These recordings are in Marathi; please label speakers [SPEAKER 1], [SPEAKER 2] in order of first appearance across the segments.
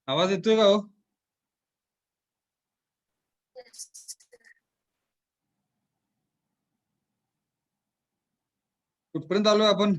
[SPEAKER 1] आवाज येतोय का हो? कुठपर्यंत आलोय आपण?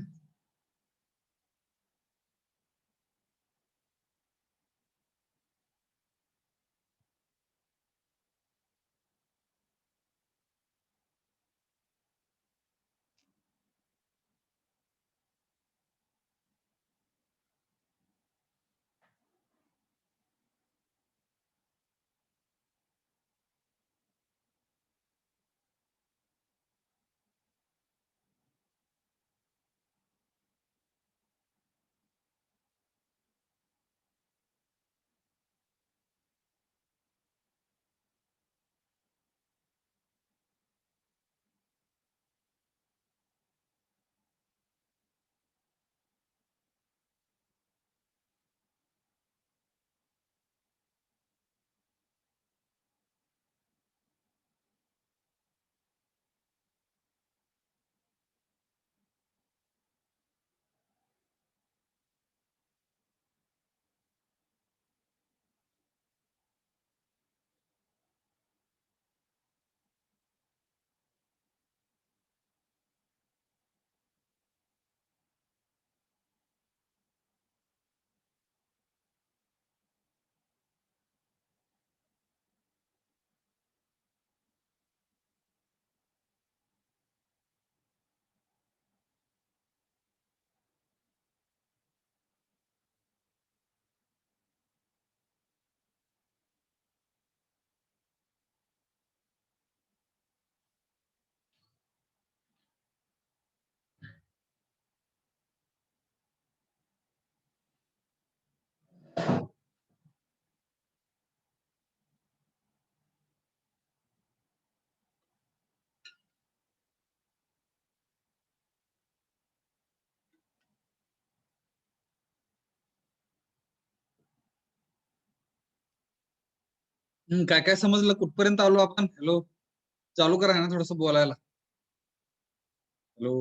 [SPEAKER 1] काय काय समजलं? कुठपर्यंत आलो आपण? हॅलो, चालू करा ना थोडस बोलायला. हॅलो,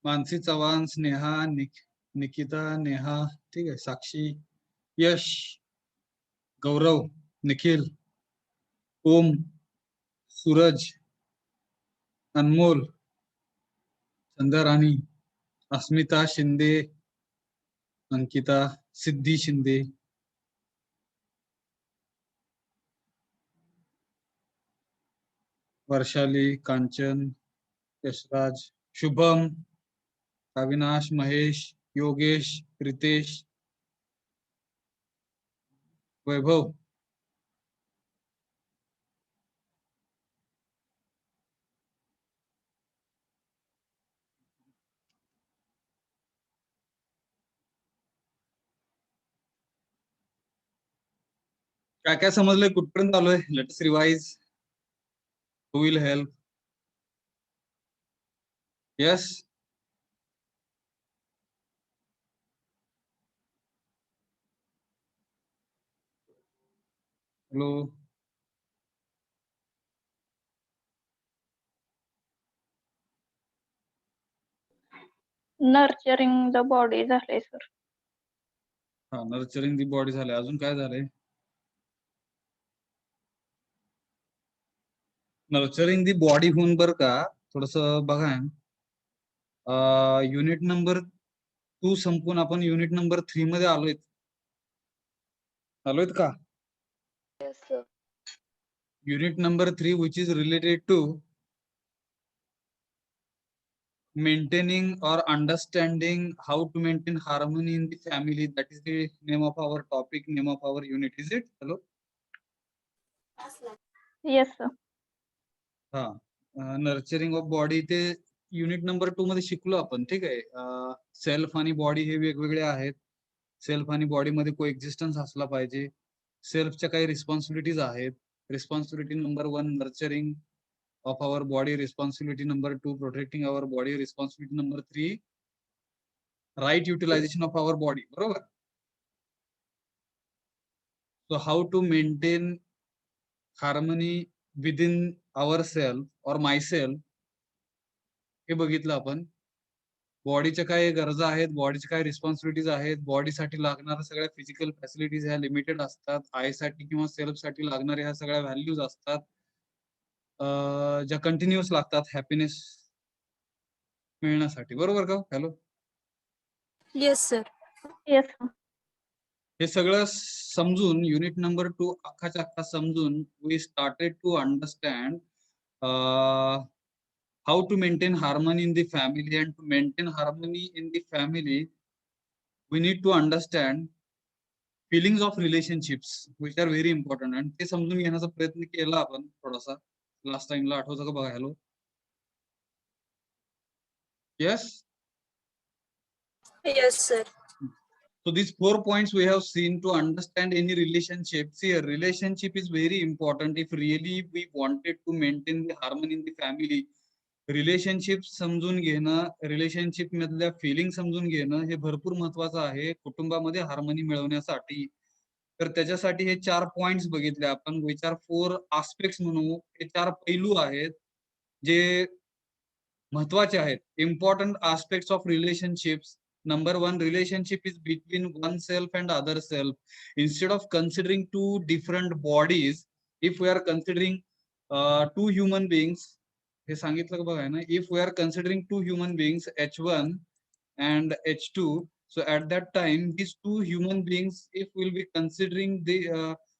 [SPEAKER 1] मानसी चव्हाण, स्नेहा, निकिता, नेहा, ठीक आहे, साक्षी, यश, गौरव, निखिल, ओम, सूरज, अनमोल, संध्या राणी, अस्मिता शिंदे, अंकिता, सिद्धी शिंदे, वर्षाली, कांचन, यशराज, शुभम, अविनाश, महेश, योगेश, रितेश, वैभव, काय काय समजलंय? कुठपर्यंत आलोय? Let's revise. Who will help? Yes, hello,
[SPEAKER 2] nurturing the body झाले सर.
[SPEAKER 1] हा, नर्चरिंग दी बॉडी झाले. अजून काय झालंय? नर्चरिंग दी बॉडी होऊन बर का, थोडस बघा. युनिट नंबर 2 संपून आपण युनिट नंबर 3 मध्ये आलोयत का?
[SPEAKER 2] Yes, sir.
[SPEAKER 1] Unit number 3, which is related to maintaining or understanding how to maintain harmony in the family. That is the name of our topic, name of our unit. Is it? Hello?
[SPEAKER 2] Yes, sir.
[SPEAKER 1] हा, नर्चरिंग ऑफ बॉडी ते युनिट नंबर 2 मध्ये शिकलो आपण. ठीक आहे. सेल्फ आणि बॉडी हे वेगवेगळे आहेत. सेल्फ आणि बॉडी मध्ये कोएक्झिस्टन्स असला पाहिजे. सेल्फच्या काही रिस्पॉन्सिबिलिटीज आहेत. Responsibility number 1 nurturing of our body, responsibility number 2 protecting our body, responsibility number 3 right utilization of our body. बरोबर? So how to maintain harmony within ourselves or myself हे बघितलं आपण. बॉडीच्या काय गरजा आहेत, बॉडीच्या काय रिस्पॉन्सिबिलिटीज आहेत, बॉडीसाठी लागणाऱ्या सगळ्या फिजिकल फॅसिलिटीज ह्या लिमिटेड असतात. आयसाठी किंवा सेल्फसाठी लागणाऱ्या ह्या सगळ्या व्हॅल्यूज असतात, ज्या कंटिन्युअस लागतात हॅपीनेस मिळण्यासाठी. बरोबर का? Hello.
[SPEAKER 3] Yes sir.
[SPEAKER 2] Yes sir.
[SPEAKER 1] हे सगळं समजून युनिट नंबर 2 अख्खाच्या अख्खा समजून we started to understand how to maintain harmony in the family, and to maintain harmony in the family we need to understand feelings of relationships which are very important, and ते समजून घेण्याचा प्रयत्न केला आपण थोडासा लास्ट टाइमला. आठवतं का बघा? Hello. Yes.
[SPEAKER 3] Yes sir.
[SPEAKER 1] So these 4 points we have seen to understand any relationship. See, a relationship is very important if really we wanted to maintain the harmony in the family. Relationship समजून घेणं, रिलेशनशिप मधल्या फिलिंग समजून घेणं हे भरपूर महत्वाचं आहे कुटुंबामध्ये हार्मनी मिळवण्यासाठी. तर त्याच्यासाठी हे 4 पॉइंट्स बघितले आपण, विच आर 4 आस्पेक्ट्स म्हणू. हे 4 पैलू आहेत जे महत्वाचे आहेत. Important aspects of relationships. Number 1, relationship is between oneself and other self. Instead of considering two different bodies, if we are considering two human beings, हे सांगितलं का बघा ना, if we are considering two human beings, H1 and H2, so at that time these two human beings, if we'll be considering the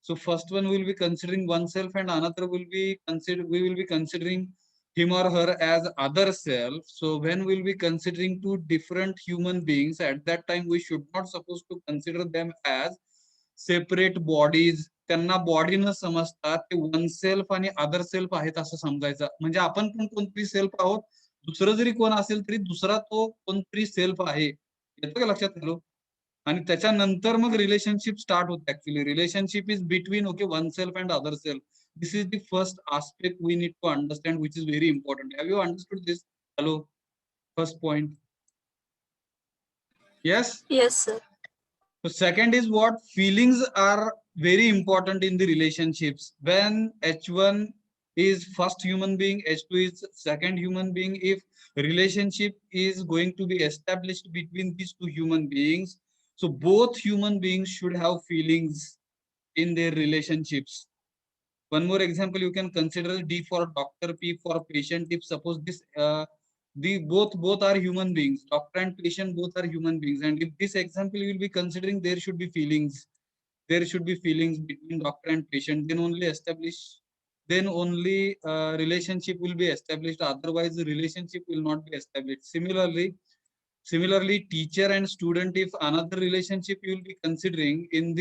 [SPEAKER 1] so first one will be considering oneself and another will be we will be considering him or her as other self. So when we'll be considering two different human beings, at that time we should not supposed to consider them as separate bodies. त्यांना बॉडी न समजता ते वन सेल्फ आणि अदर सेल्फ आहेत असं समजायचं. म्हणजे आपण पण कोणतरी सेल्फ आहोत, दुसरं जरी कोण असेल तरी दुसरा तो कोणतरी सेल्फ आहे. येतं का लक्षात? हॅलो. आणि त्याच्यानंतर मग रिलेशनशिप स्टार्ट होते. Actually relationship is between one self and other self. This is the first aspect we need to understand, which is very important. Have you understood this? Hello. First point. Yes.
[SPEAKER 3] Yes sir.
[SPEAKER 1] So second is what? Feelings are very important in the relationships. When H1 is first human being, H2 is second human being, if relationship is going to be established between these two human beings, so both human beings should have feelings in their relationships. One more example you can consider: D for doctor, P for patient. If suppose this the both are human beings, doctor and patient both are human beings, and if this example you will be considering, there should be feelings. There should be feelings between doctor and patient. Then only relationship will be established. Otherwise, the relationship will not be established. Similarly, teacher and student, if another relationship you will be considering in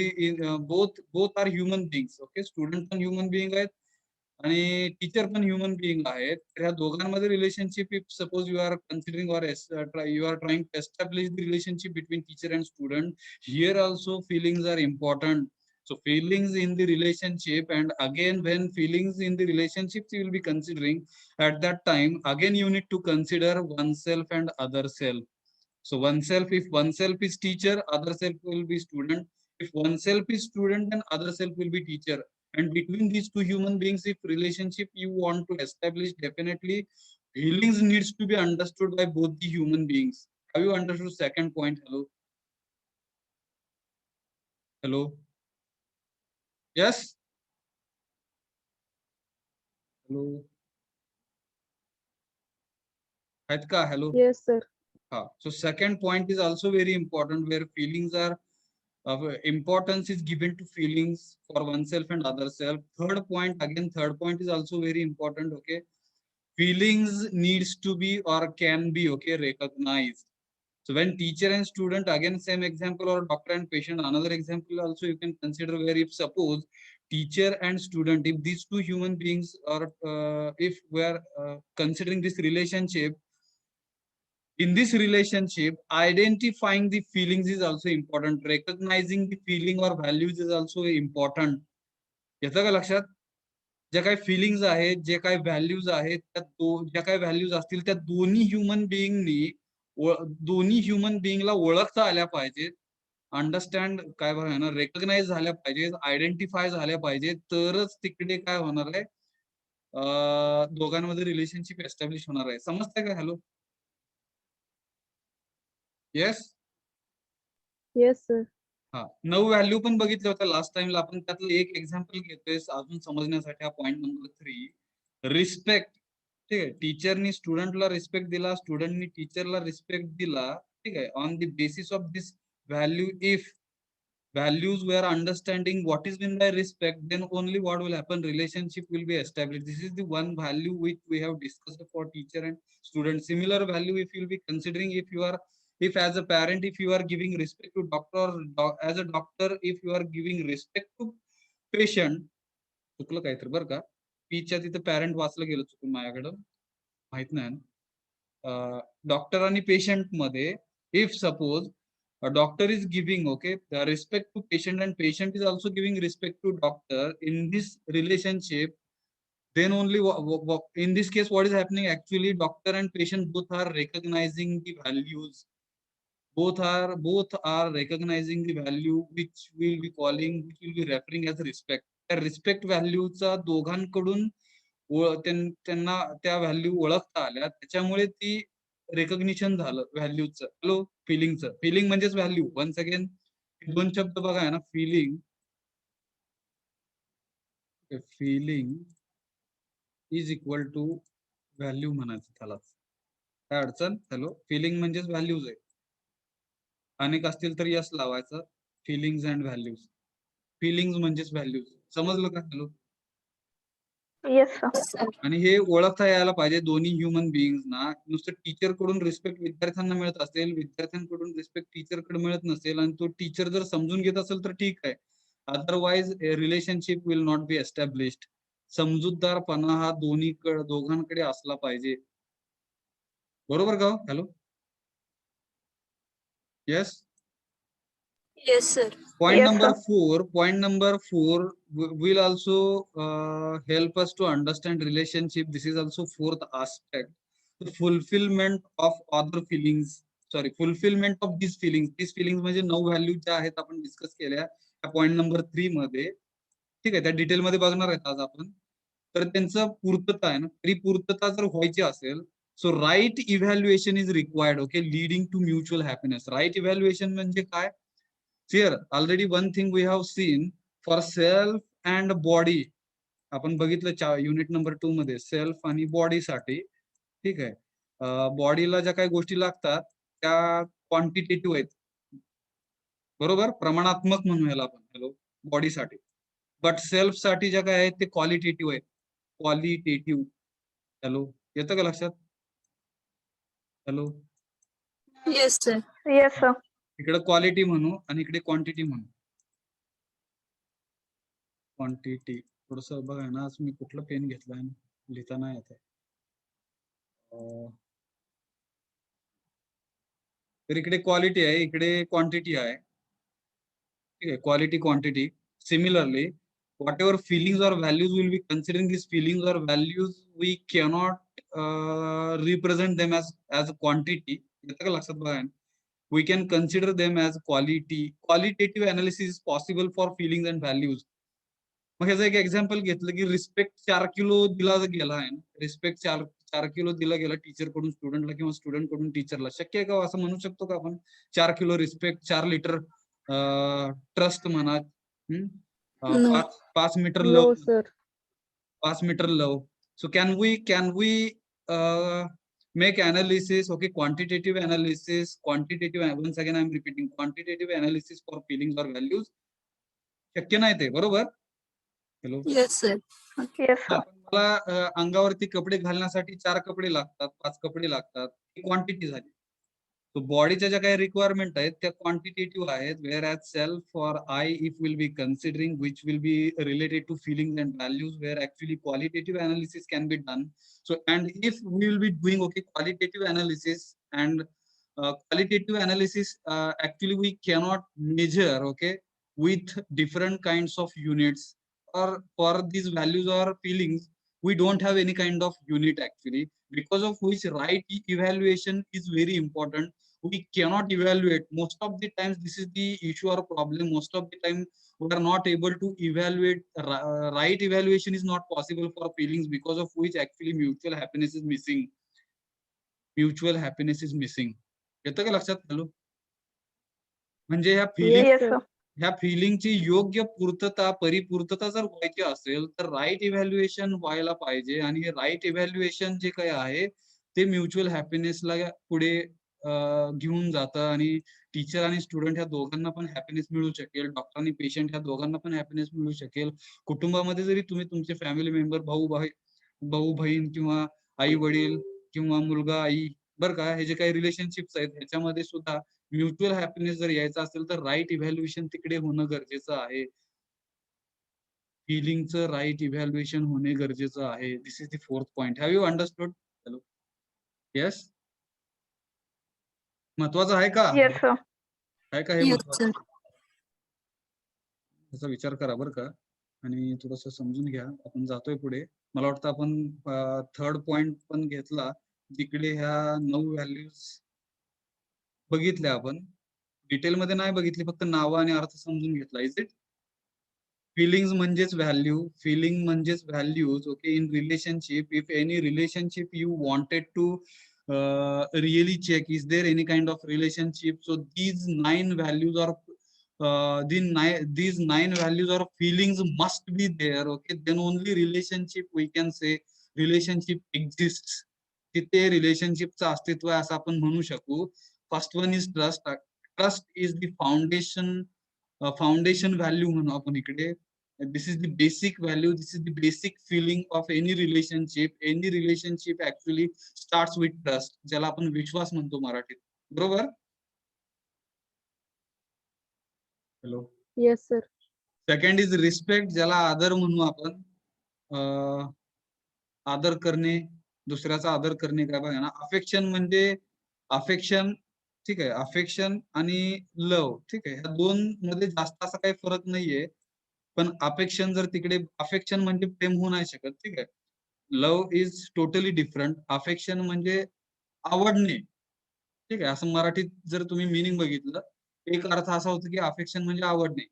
[SPEAKER 1] both are human beings. Okay, student पण human being आहेत आणि टीचर पण ह्युमन बिईंग आहेत. तर ह्या दोघांमध्ये relationship, if suppose you are considering or you are trying to establish the relationship between teacher and student, here also feelings are important. So feelings in the relationship, and again when feelings in the relationship you will be considering, at that time again you need to consider oneself and other self. So oneself, if oneself is teacher, other self will be student. If oneself is student, then other self will be teacher. And between these two human beings, if relationship you want to establish, definitely feelings needs to be understood by both the human beings. Have you understood second point? Hello. Hello. Yes. Hello. आहेत का? Hello.
[SPEAKER 4] Yes, sir.
[SPEAKER 1] So second point is also very important, where feelings are importance is given to feelings for oneself and other self. Third point is also very important. Okay, feelings needs to be or can be, okay, recognized. So when teacher and student, again same example, or doctor and patient, another example also you can consider, where if suppose teacher and student, if these two human beings are if we are considering this relationship, in this relationship identifying the feelings is also important. Recognizing the feeling or values is also important. येतं का लक्षात? ज्या काही फिलिंग्स आहेत, जे काही व्हॅल्यूज आहेत, त्या ज्या काही व्हॅल्यूज असतील त्या दोन्ही ह्युमन बिईंगला ओळखता आल्या पाहिजेत. अंडरस्टँड काय बघा ना, रेकग्नाइज झाल्या पाहिजे, आयडेंटिफाय झाल्या पाहिजे, तरच तिकडे काय होणार आहे, दोघांमध्ये रिलेशनशिप एस्टॅब्लिश होणार आहे. समजतंय का? Hello, yes.
[SPEAKER 3] Yes, sir.
[SPEAKER 1] हा, 9 व्हॅल्यू पण बघितल्या होत्या लास्ट टाइमला आपण. त्यातलं एक एक्झाम्पल घेतोय अजून समजण्यासाठी. हा पॉईंट नंबर 3, रिस्पेक्ट. ठीक आहे, टीचरनी स्टुडंटला रिस्पेक्ट दिला, स्टुडंटनी टीचरला रिस्पेक्ट दिला. ठीक आहे, on the basis of this value, if values were understanding what is meant by respect, then only what will happen, relationship will be established. This is the one value which we have discussed for teacher and student. Similar value if you will be considering, if as a parent, if you are giving respect to doctor, as a doctor, if you are giving respect to patient. चुकलं काय तर बरं का, पीच्या तिथे पॅरेंट वाचलं गेलं चुकून माझ्याकडं, माहित नाही. डॉक्टर आणि पेशंट मध्ये, if suppose a doctor is giving the respect to patient and patient is also giving respect to doctor in this relationship, then only in this case what is happening, actually doctor and patient both are recognizing the values, both are recognizing the value which will be calling, which will be referring as respect. त्या रिस्पेक्ट व्हॅल्यूचा दोघांकडून त्यांना त्या व्हॅल्यू ओळखता आल्या, त्याच्यामुळे ती रेकग्निशन झालं व्हॅल्यूचं. हॅलो, फिलिंगचं. फिलिंग म्हणजेच व्हॅल्यू. वन्स अगेन 2 शब्द बघा आहे ना, feeling, feeling is equal to value म्हणायचं त्याला, काय अडचण? हॅलो, फिलिंग म्हणजेच व्हॅल्यूज आहे. अनेक असतील तर यस लावायचं. फिलिंग्स अँड व्हॅल्यूज, फिलिंग्स म्हणजेच व्हॅल्यूज. समजलं का? Hello,
[SPEAKER 2] yes sir.
[SPEAKER 3] Yes, sir.
[SPEAKER 1] आणि हे ओळखता यायला पाहिजे दोन्ही ह्युमन बिईंग्सना. नुसतं टीचर कडून रिस्पेक्ट विद्यार्थ्यांना मिळत असेल, विद्यार्थ्यांकडून रिस्पेक्ट टीचरकडे मिळत नसेल, आणि तो टीचर जर समजून घेत असेल तर ठीक आहे, otherwise relationship will not be established. समजूतदारपणा हा दोघांकडे असला पाहिजे. बरोबर का? Hello, yes.
[SPEAKER 3] Yes, sir.
[SPEAKER 1] Point
[SPEAKER 2] Yes,
[SPEAKER 1] number
[SPEAKER 2] sir.
[SPEAKER 1] 4 will also help us to understand relationship. This is also fourth aspect, the fulfillment of other feelings. Fulfillment of these feelings. These feelings म्हणजे 9 व्हॅल्यू ज्या आहेत आपण डिस्कस केल्या त्या पॉईंट नंबर 3 मध्ये. ठीक आहे, त्या डिटेल मध्ये बघणार आहेत आज आपण. तर त्यांचं पूर्तता आहे ना, तरी पूर्तता जर व्हायची असेल, so right evaluation is required. Leading to mutual happiness. Right evaluation म्हणजे काय? Here already one thing we have seen for self and body. आपण बघितलं युनिट नंबर 2 मध्ये सेल्फ आणि बॉडी साठी. ठीक आहे, बॉडीला ज्या काही गोष्टी लागतात त्या क्वांटिटेटिव्ह आहेत, बरोबर, प्रमाणात्मक म्हणू याला आपण. हॅलो, बॉडीसाठी. बट सेल्फ साठी ज्या काय आहेत ते क्वालिटेटिव्ह आहेत. क्वालिटेटिव्ह. हॅलो, येतं का लक्षात? Hello,
[SPEAKER 3] Yes, sir.
[SPEAKER 2] Yes, sir.
[SPEAKER 1] इकडे क्वालिटी म्हणू आणि इकडे क्वांटिटी म्हणू. क्वांटिटी थोडस बघा ना, आज मी कुठलं पेन घेतलाय, लिहिता नाही येत. तर इकडे क्वालिटी आहे, इकडे क्वांटिटी आहे. ठीक आहे, quality quantity. Similarly whatever feelings or values will be considering, these feelings or values we cannot represent them as a quantity. येतं का लक्षात? बघा, we can consider them as quality. Qualitative analysis is possible for feelings and values. मग ह्याचं एक एक्झाम्पल घेतलं की रिस्पेक्ट 4 किलो दिला गेला आहे. रिस्पेक्ट 4 किलो दिला गेला टीचर कडून स्टुडंटला किंवा स्टुडंट कडून टीचरला. शक्य आहे का असं म्हणू शकतो का आपण? 4 किलो रिस्पेक्ट, 4 लिटर ट्रस्ट म्हणा,
[SPEAKER 3] No.
[SPEAKER 1] 5 metre
[SPEAKER 3] No,
[SPEAKER 1] love,
[SPEAKER 3] sir.
[SPEAKER 1] 5 metre love. So can we make analysis, quantitative analysis, once again I am repeating, quantitative analysis for feelings or values? शक्य नाही ते, बरोबर? Hello,
[SPEAKER 3] Yes, sir.
[SPEAKER 2] Yes, sir.
[SPEAKER 1] मला अंगावरती कपडे घालण्यासाठी 4 कपडे लागतात, 5 कपडे लागतात, ही क्वांटिटी झाली. तो बॉडीच्या ज्या काही रिक्वायरमेंट आहेत त्या क्वांटिटेटिव्ह आहेत. Whereas self for I if will be considering which will be related to feelings and values, where actually qualitative analysis can be done. So and if we will be doing qualitative analysis and qualitative analysis, actually we cannot measure with different kinds of units, or for these values or feelings we don't have any kind of unit actually, because of which right evaluation is very important. we cannot evaluate. Most of the times this is the issue or problem. Most of the time we are not able to evaluate. Right evaluation is not possible for feelings, because of which actually mutual happiness is missing. Mutual happiness is missing. येतं का लक्षात? हॅलो, म्हणजे ह्या फिलिंग
[SPEAKER 2] Yes, sir.
[SPEAKER 1] ह्या फिलिंगची योग्य पूर्तता, परिपूर्तता जर व्हायची असेल तर राईट इव्हॅल्युएशन व्हायला पाहिजे. आणि हे राईट इव्हॅल्युएशन जे काही आहे ते म्युच्युअल हॅपीनेसला पुढे घेऊन जातं. आणि टीचर आणि स्टुडंट ह्या दोघांना पण हॅपीनेस मिळू शकेल. डॉक्टर आणि पेशंट ह्या दोघांना पण हॅपीनेस मिळू शकेल. कुटुंबामध्ये जरी तुम्ही तुमचे फॅमिली मेंबर, भाऊ बहीण किंवा आई वडील किंवा मुलगा आई, बरं का, हे जे काही रिलेशनशिप्स आहेत ह्याच्यामध्ये सुद्धा म्युच्युअल हॅपीनेस जर यायचा असेल तर राईट इव्हॅल्युएशन तिकडे होणं गरजेचं आहे. फिलिंगचं राईट इव्हॅल्युएशन होणे गरजेचं आहे. This is the fourth point. Have you understood? Hello, yes, महत्वाचं आहे का?
[SPEAKER 2] Yes, sir.
[SPEAKER 1] आहे का हे
[SPEAKER 3] Yes,
[SPEAKER 1] महत्वाचं?
[SPEAKER 3] sir.
[SPEAKER 1] त्याचा विचार करा बरं का, आणि थोडंसं समजून घ्या. आपण जातोय पुढे. मला वाटतं आपण थर्ड पॉइंट पण घेतला, जिकडे ह्या 9 व्हॅल्यूज बघितल्या आपण. डिटेलमध्ये नाही बघितली, फक्त नावं आणि अर्थ समजून घेतला. Is it? फिलिंग्स म्हणजेच व्हॅल्यू, फिलिंग म्हणजेच values. Okay, in relationship, if any relationship you wanted to really check, is there any kind of relationship? So these 9 values are these 9 values or feelings must be there. Okay, then only relationship we can say relationship exists. तिथे रिलेशनशिपचं अस्तित्व आहे असं आपण म्हणू शकू. First one is trust. Trust is the foundation value म्हणू आपण इकडे. This is the basic value, this is the basic feeling of any relationship. Any relationship actually starts with trust, ज्याला आपण विश्वास म्हणतो मराठीत. बरोबर? Hello.
[SPEAKER 3] Yes, sir.
[SPEAKER 1] Second is respect, ज्याला आदर म्हणू आपण. आदर करणे, दुसऱ्याचा आदर करणे. काय बघा ना, अफेक्शन म्हणजे अफेक्शन, ठीक आहे, अफेक्शन आणि लव, ठीक आहे, ह्या दोन मध्ये जास्त असा काही फरक नाहीये. पण अफेक्शन जर तिकडे, अफेक्शन म्हणजे प्रेम होऊ नाही शकत, ठीक आहे. Love is totally different. Affection म्हणजे आवडणे, ठीक आहे. असं मराठीत जर तुम्ही मिनिंग बघितलं, एक अर्थ असा होतो की अफेक्शन म्हणजे आवडणे.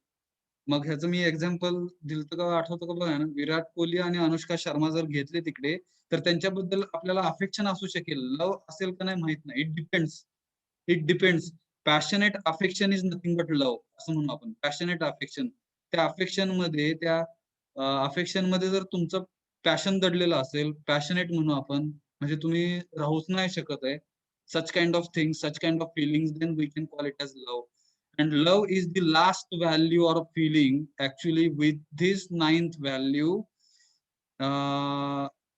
[SPEAKER 1] मग ह्याचं मी एक्झाम्पल दिलं का, आठवतं का बघा ना, विराट कोहली आणि अनुष्का शर्मा जर घेतले तिकडे, तर त्यांच्याबद्दल आपल्याला अफेक्शन असू शकेल, लव्ह असेल का नाही माहित नाही. It depends, it depends. Passionate affection is nothing but love असं म्हणू आपण. पॅशनेट अफेक्शन, त्या अफेक्शन मध्ये, त्या अफेक्शन मध्ये जर तुमचं पॅशन दडलेलं असेल, पॅशनेट म्हणू आपण, म्हणजे तुम्ही राहूच नाही शकत आहे, such kind of things, such kind of feelings, then we can call it as love. And love is the last value or feeling. Actually, with this 9th value,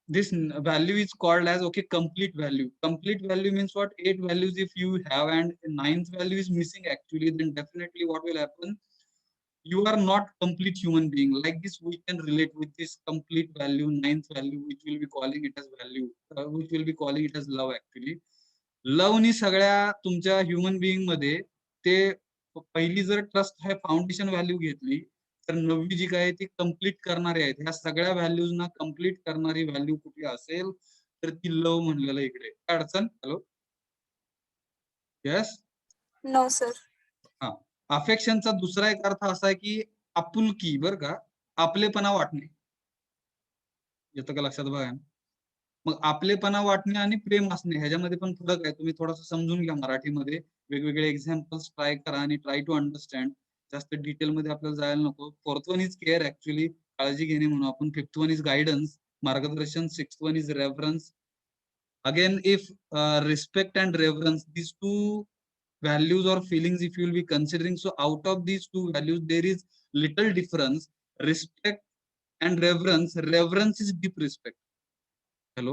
[SPEAKER 1] this value is called as, okay, complete value. Complete value means what? 8 values if you have and 9th value is missing actually, then definitely what will happen? You are not complete human being. Like this we can relate with this complete value, 9th value, which will be calling it as value, which will be calling it as love actually. Love नी सगळ्या तुमच्या ह्युमन बिईंग मध्ये ते पहिली जर ट्रस्ट हे फाउंडेशन व्हॅल्यू घेतली, तर 9वी जी काय ती कम्प्लीट करणारी आहेत. ह्या सगळ्या व्हॅल्यूजना कम्प्लीट करणारी व्हॅल्यू कुठली असेल तर ती लव्ह म्हणलेलं इकडे. काय अडचण? Hello, yes.
[SPEAKER 3] No, sir.
[SPEAKER 1] हा, अफेक्शनचा दुसरा एक अर्थ असा आहे की आपुलकी, बर का, आपलेपणा वाटणे. येतं का लक्षात? बघा, मग आपलेपणा वाटणे आणि प्रेम असणे ह्याच्यामध्ये पण फरक आहे. तुम्ही थोडंसं समजून घ्या मराठीमध्ये. वेगवेगळे एक्झाम्पल्स ट्राय करा आणि ट्राय टू अंडरस्टँड. जास्त डिटेल मध्ये आपल्याला जायला नको. Fourth one is care, actually काळजी घेणे म्हणून आपण. फिफ्थ वन इज गायडन्स, मार्गदर्शन. Sixth one is reference. Again, if respect and reference, these two values or feelings if you will be considering, so out of these two values there is little difference. Respect and reverence. Reverence is deep respect. Hello,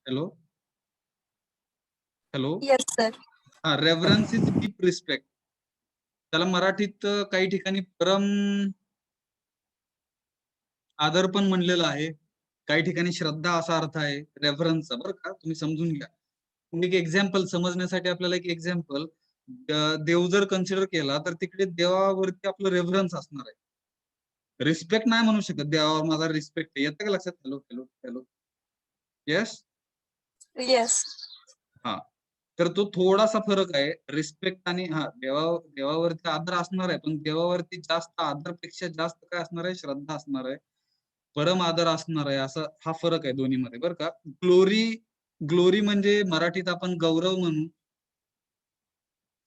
[SPEAKER 1] hello, hello.
[SPEAKER 3] Yes, sir.
[SPEAKER 1] हा, रेव्हरन्स इज डीप रिस्पेक्ट. त्याला मराठीत काही ठिकाणी परम आदर पण म्हणलेलं आहे, काही ठिकाणी श्रद्धा असा अर्थ आहे रेव्हरन्सचा, बरं का, तुम्ही समजून घ्या. एक एक्झाम्पल समजण्यासाठी आपल्याला एक एक्झाम्पल, देव जर कन्सिडर केला तर तिकडे देवावरती आपलं रेव्हरन्स असणार आहे. रिस्पेक्ट नाही म्हणू शकत, देवावर माझा रिस्पेक्ट. येतं का लक्षात? Hello, hello, hello, yes.
[SPEAKER 3] Yes.
[SPEAKER 1] हा, तर तो थोडासा फरक आहे. रिस्पेक्ट आणि देवावरती आदर असणार आहे, पण देवावरती जास्त आदरपेक्षा जास्त काय असणार आहे? श्रद्धा असणार आहे, परम आदर असणार आहे. असा हा फरक आहे दोन्हीमध्ये बरं का. ग्लोरी म्हणजे मराठीत आपण गौरव म्हणू.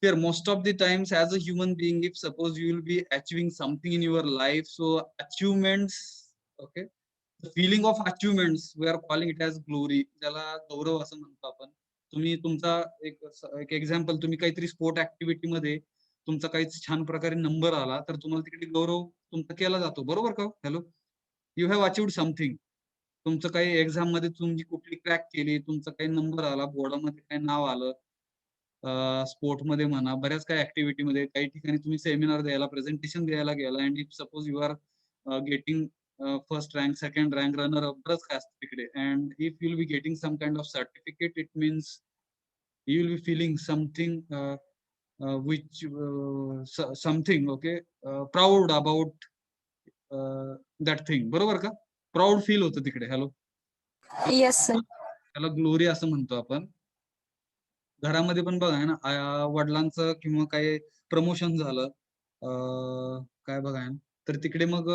[SPEAKER 1] Here, most of the times, as a human being, if suppose you will be achieving something in your life, so achievements, okay, the feeling of achievements, we are calling it as glory. त्याला गौरव असं म्हणतो आपण. तुम्ही तुमचा एक एक्झाम्पल, तुम्ही काहीतरी स्पोर्ट ऍक्टिव्हिटी मध्ये तुमचा काही छान प्रकारे नंबर आला, तर तुम्हाला तिकडे गौरव तुमचा केला जातो, बरोबर का? Hello, you have achieved something. तुमचं काही एक्झाम मध्ये तुम्ही कुठली क्रॅक केली, तुमचा काही नंबर आला, बोर्डामध्ये काही नाव आलं, स्पोर्ट मध्ये म्हणा, बऱ्याच काही ऍक्टिव्हिटी मध्ये, काही ठिकाणी तुम्ही सेमिनार द्यायला, प्रेझेंटेशन द्यायला गेला, and if suppose you are getting first rank, second rank, runner up, बरंच काय असतं तिकडे. And if you will be getting some kind of certificate, it means you will be feeling something which something, okay, proud about that thing, बरोबर का? प्राऊड फील होतं तिकडे. Hello,
[SPEAKER 3] Yes, sir.
[SPEAKER 1] त्याला ग्लोरी असं म्हणतो आपण. घरामध्ये पण बघा ना, वडिलांचं किंवा काही प्रमोशन झालं, काय बघा ना, तर तिकडे मग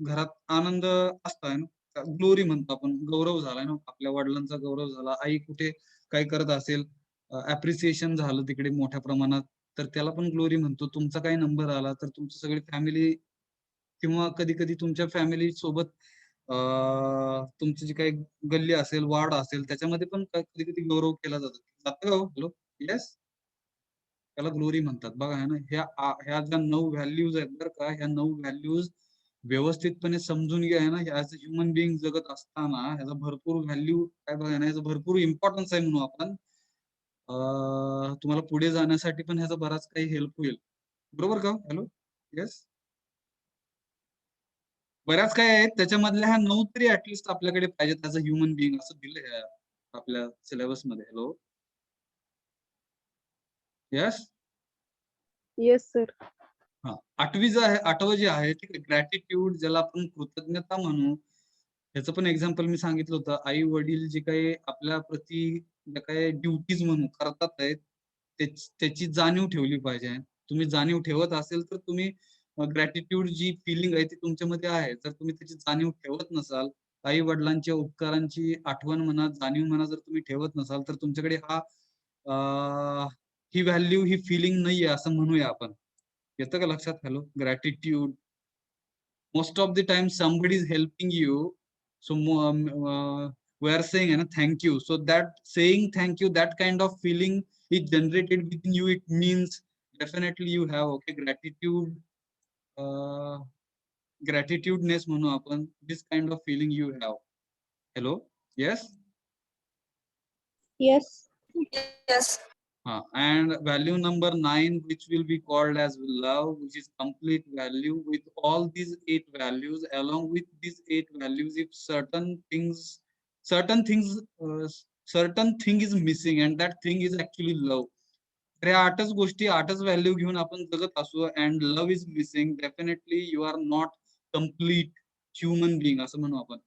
[SPEAKER 1] घरात आनंद असतोय ना, ग्लोरी म्हणतो आपण. गौरव झालाय ना, आपल्या वडिलांचा गौरव झाला. आई कुठे काही करत असेल, अप्रिसिएशन झालं तिकडे मोठ्या प्रमाणात, तर त्याला पण ग्लोरी म्हणतो. तुमचा काही नंबर आला, तर तुमची सगळी फॅमिली किंवा कधी कधी तुमच्या फॅमिली सोबत तुमची जी काही गल्ली असेल, वार्ड असेल, त्याच्यामध्ये पण कधी कधी गौरव केला जातो. जातं का हो? हॅलो, येस, त्याला ग्लोरी म्हणतात. बघा है ना, ह्या ज्या 9 व्हॅल्यूज आहेत बरं का, ह्या 9 व्हॅल्यूज व्यवस्थितपणे समजून घ्या. आहे ना, ऍज अ ह्युमन बिईंग जगत असताना ह्याचा भरपूर व्हॅल्यू काय बघा ना, ह्याचा भरपूर इम्पॉर्टन्स आहे म्हणून आपण. तुम्हाला पुढे जाण्यासाठी पण ह्याचा बराच काही हेल्प होईल, बरोबर का? हॅलो, येस, बऱ्याच काय आहेत त्याच्यामधल्या ह्या 9 तरी ऍटलिस्ट आपल्याकडे पाहिजेत ऍज अ ह्युमन बिईंग, असं दिलंय आपल्या सिलेबस मध्ये. Hello, yes.
[SPEAKER 3] Yes, sir.
[SPEAKER 1] हा, 8वं जे आहे, ठीक आहे, ग्रॅटिट्यूड, ज्याला आपण कृतज्ञता म्हणू. ह्याचं पण एक्झाम्पल मी सांगितलं होतं. आई वडील जे काही आपल्या प्रती ज्या काही ड्युटीज म्हणू करतात आहेत, त्याची जाणीव ठेवली पाहिजे. तुम्ही जाणीव ठेवत असेल तर तुम्ही ग्रॅटिट्यूड जी फिलिंग आहे ती तुमच्यामध्ये आहे. जर तुम्ही त्याची जाणीव ठेवत नसाल, आई वडिलांच्या उपकारांची आठवण म्हणा, जाणीव म्हणा, जर तुम्ही ठेवत नसाल, तर तुमच्याकडे ही व्हॅल्यू, ही फिलिंग नाहीये असं म्हणूया आपण. येतं का लक्षात? Hello, gratitude, most of the time somebody is helping you, so we are saying, thank you. So that saying thank you, that kind of feeling is generated within you. It means definitely you have, okay, gratitude, uh, gratitudeness म्हणू आपण. This kind of feeling you have. Hello, yes.
[SPEAKER 3] Yes. Yes.
[SPEAKER 1] And value number 9, which will be called as love, which is complete value. With all these 8 values, along with these 8 values, if certain things, certain thing is missing, and that thing is actually love. तर ह्या 8च गोष्टी, 8च व्हॅल्यू घेऊन आपण जगत असू, and love is missing, definitely you are not complete human being असं म्हणू आपण.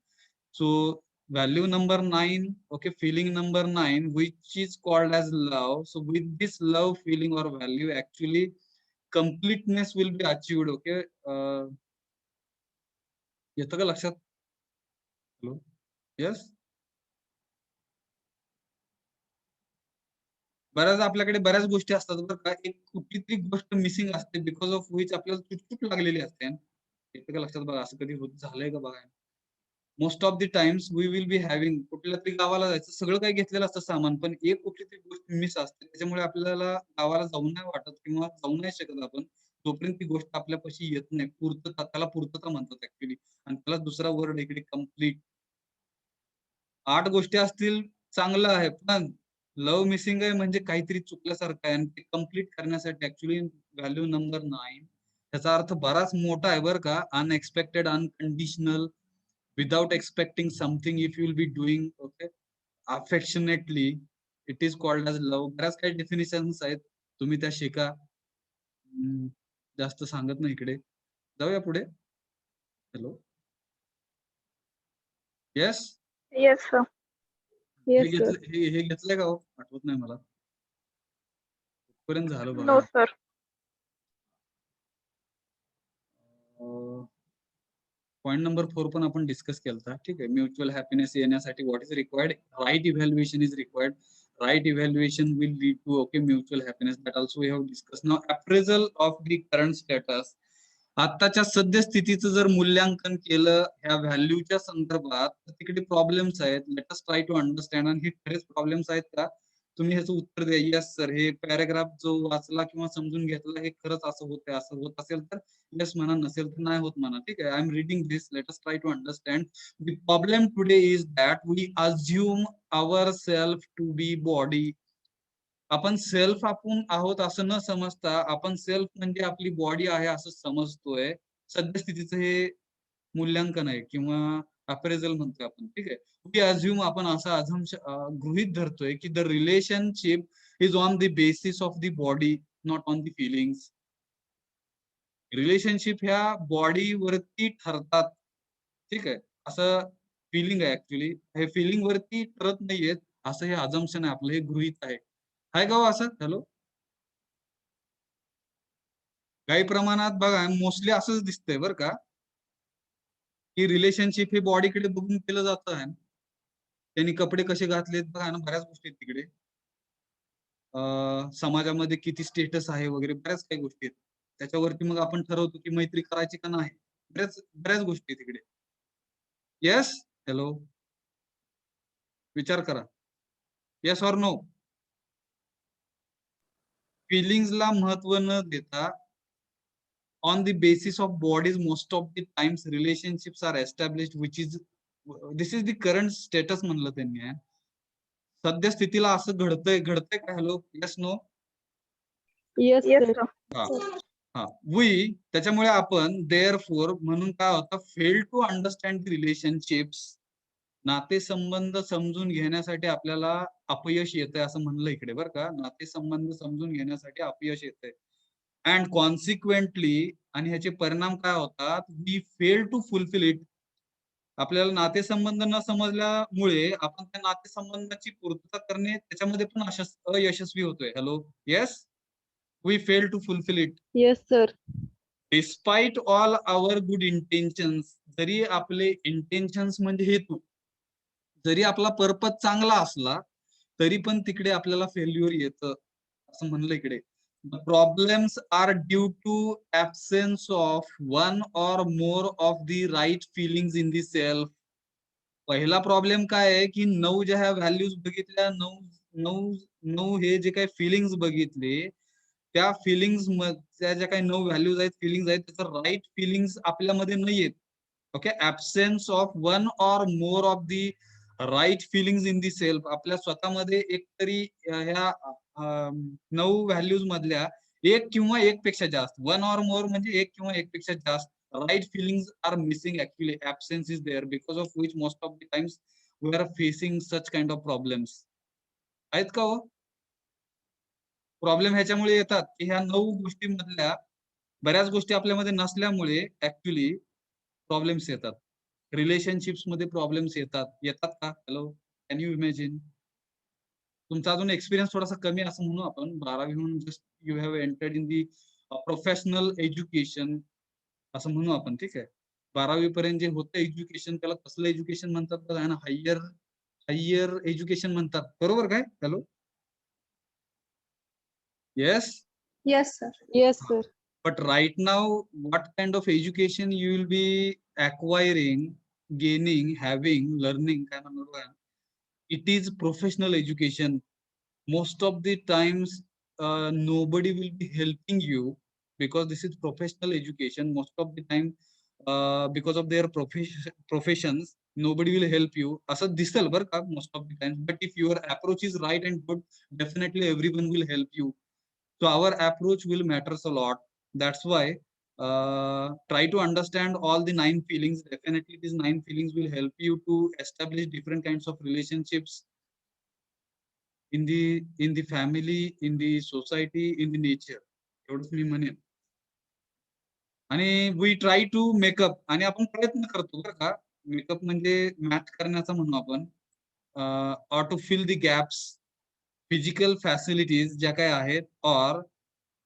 [SPEAKER 1] So value number 9, okay, feeling number 9, which is called as love. So with this love feeling or value, actually completeness will be achieved, okay. येतं का लक्षात? Hello, yes. बऱ्याच आपल्याकडे बऱ्याच गोष्टी असतात बरं का, एक कुठली तरी गोष्ट मिसिंग असते, बिकॉज ऑफ विच आपल्याला चुटचुट लागलेली असते. येतं का लक्षात? बघा, असं कधी झालंय का बघा. Most of the times we will be having, कुठल्या तरी गावाला जायचं, सगळं काही घेतलेलं असतं सामान, पण एक कुठली तरी गोष्ट मिस असते. त्याच्यामुळे आपल्याला गावाला जाऊ नाही वाटत किंवा जाऊ नाही शकत आपण, जोपर्यंत ती गोष्ट आपल्यापाशी येत नाही. पूर्तता, त्याला पूर्तता म्हणतात ऍक्च्युली. आणि त्याला दुसरा वर्ड इकडे कम्प्लीट. 8 गोष्टी असतील, चांगलं आहे, पण लव्ह मिसिंग आहे म्हणजे काहीतरी चुकल्यासारखं आहे, आणि ते कम्प्लीट करण्यासाठी ऍक्च्युली व्हॅल्यू नंबर 9, त्याचा अर्थ बराच मोठा आहे बरं का. Unexpected, unconditional, without expecting something, if you will be doing, okay, affectionately, it is called as love. बऱ्याच काही डेफिनेशन्स आहेत, तुम्ही त्या शिका. जास्त सांगत नाही इकडे, जाऊया पुढे. Hello, yes.
[SPEAKER 2] Yes, sir.
[SPEAKER 3] Yes, sir.
[SPEAKER 1] हे घेतलंय का हो? आठवत नाही मला. पर्यंत झालं बघा
[SPEAKER 2] नो
[SPEAKER 1] ना.
[SPEAKER 2] सर.
[SPEAKER 1] पॉईंट नंबर 4 पण आपण डिस्कस केलता. ठीक आहे. म्युच्युअल हॅपीनेस येण्यासाठी what is required? Right evaluation is required. Right evaluation will lead to okay mutual happiness. That also we have discuss. Now appraisal of the current status. आताच्या सद्यस्थितीचं जर मूल्यांकन केलं ह्या व्हॅल्यूच्या संदर्भात तर तिकडे प्रॉब्लेम्स आहेत. Let us try to understand. आणि हे खरेच प्रॉब्लेम्स आहेत का? तुम्ही ह्याचं उत्तर द्या. येस सर, हे पॅराग्राफ जो वाचला किंवा समजून घेतला हे खरंच असं होतंय. असं होत असेल तर येस म्हणा, नसेल तर नाही होत म्हणा. ठीक आहे. I am reading this. Let us try to understand. The problem today is that we assume our self to be body. आपण सेल्फ आपण आहोत असं न समजता आपण सेल्फ म्हणजे आपली बॉडी आहे असं समजतोय. सद्यस्थितीचं हे मूल्यांकन आहे किंवा अप्रेझल म्हणतोय आपण. ठीक आहे. वी अज्युम, आपण असं गृहीत धरतोय की the relationship is on the basis of the body, not on the feelings. Relationship ह्या बॉडीवरती ठरतात. ठीक आहे. असं फिलिंग आहे ऍक्च्युली. हे फिलिंग वरती ठरत नाहीयेत असं हे अजम्पशन आहे आपलं, हे गृहीत आहे. आहे का हो असं? हॅलो. काही प्रमाणात बघा मोस्टली असंच दिसतंय बरं का, की रिलेशनशिप हे बॉडीकडे बघून केलं जातं आहे. त्यांनी कपडे कसे घातलेत बघा ना, बऱ्याच गोष्टी आहेत तिकडे. समाजामध्ये किती स्टेटस आहे वगैरे बऱ्याच काही गोष्टी आहेत. त्याच्यावरती मग आपण ठरवतो की मैत्री करायची का नाही. बऱ्याच बऱ्याच गोष्टी तिकडे. येस. हॅलो. विचार करा. Yes or no. फिलिंग्सला महत्व न देता on the basis of bodies most of the times relationships are established, which is this is the current status म्हणलं त्यांनी. सध्या स्थितीला असं घडतंय का? Hello. Yes no.
[SPEAKER 3] Yes,
[SPEAKER 2] yes
[SPEAKER 3] sir.
[SPEAKER 2] Sir.
[SPEAKER 1] हा वी, त्याच्यामुळे आपण देअरफोर म्हणून काय होतं, fail to understand the relationships. नातेसंबंध समजून घेण्यासाठी आपल्याला अपयश येतंय असं म्हणलं इकडे बरं का. नातेसंबंध समजून घेण्यासाठी अपयश येतंय. अँड कॉन्सिक्वेंटली, आणि ह्याचे परिणाम काय होतात, we fail to fulfil it. आपल्याला नातेसंबंध न समजल्यामुळे आपण त्या नातेसंबंधाची पूर्तता करणे त्याच्यामध्ये पण अयशस्वी होतोय. Hello. Yes. We fail to fulfil it.
[SPEAKER 3] Yes, sir.
[SPEAKER 1] Despite all our good intentions. जरी आपले इंटेन्शन्स म्हणजे हेतू, जरी आपला पर्पज चांगला असला तरी पण तिकडे आपल्याला फेल्युअर येतं असं म्हणलं इकडे. The problems are due to absence of one or more of the right feelings in the self. पहिला प्रॉब्लेम काय आहे की 9 ज्या ह्या व्हॅल्यूज बघितल्या, 9 हे जे काही फिलिंग्स बघितले, त्या फिलिंग्स त्या ज्या काही 9 व्हॅल्यूज आहेत, फिलिंग्स आहेत, त्याचं राईट फिलिंग्स आपल्यामध्ये नाहीयेत. Okay. Absence of one or more of the right feelings in the self. आपल्या स्वतःमध्ये एकतरी ह्या 9 व्हॅल्यूज मधल्या एक किंवा एक पेक्षा जास्त, वन ऑर मोर म्हणजे एक किंवा एक पेक्षा जास्त right feelings are missing. Actually absence is there, because of which most of the times we are facing such kind of problems. आहेत का हो? प्रॉब्लेम ह्याच्यामुळे येतात की ह्या 9 गोष्टींमधल्या बऱ्याच गोष्टी आपल्यामध्ये नसल्यामुळे ऍक्च्युली प्रॉब्लेम्स येतात. रिलेशनशिप्स मध्ये प्रॉब्लेम्स येतात का? हॅलो. Can you imagine? तुमचा अजून एक्सपिरियन्स थोडासा कमी असं म्हणू आपण. 12वी म्हणून just you have entered in the professional education असं म्हणू आपण. ठीक आहे. 12वी पर्यंत जे होतं एज्युकेशन त्याला कसलं एज्युकेशन म्हणतात बघा ना, हायर एज्युकेशन म्हणतात. बरोबर काय? Hello. Yes.
[SPEAKER 3] Yes, sir. Yes, sir.
[SPEAKER 1] But right now, what kind of education you will be acquiring, gaining, having, learning, काय म्हणणार बघा. It is professional education. Most of the times, nobody will be helping you because this is professional education. Most of the time, because of their professions, nobody will help you. असं दिसेल बरं का most of the time. But if your approach is right and good, definitely everyone will help you. So our approach will matters a lot. That's why try to understand all the 9 feelings. Definitely these 9 feelings will help you to establish different kinds of relationships in the family, in the society, in the nature. एवढंच मी म्हणेन. आणि वी ट्राय टू मेकअप, आणि आपण प्रयत्न करतो बरं का. मेकअप म्हणजे मॅच करण्याचा म्हणू आपण. or to fill the gaps, physical facilities ज्या काय आहेत, or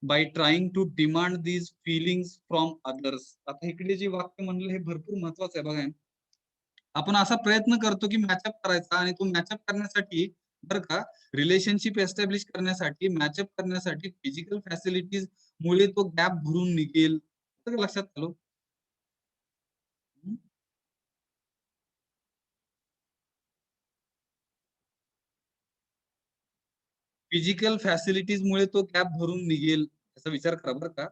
[SPEAKER 1] by trying to demand these feelings from others. आता इकडे जे वाक्य म्हणलं हे भरपूर महत्वाचं आहे बघा. आपण असा प्रयत्न करतो की मॅचअप करायचा आणि तो मॅचअप करण्यासाठी बरं का रिलेशनशिप एस्टॅब्लिश करण्यासाठी मॅचअप करण्यासाठी फिजिकल फॅसिलिटीज मुळे तो गॅप भरून निघेल. लक्षात आलो. फिजिकल फॅसिलिटीज मुळे तो गॅप भरून निघेल याचा विचार करा बरं का.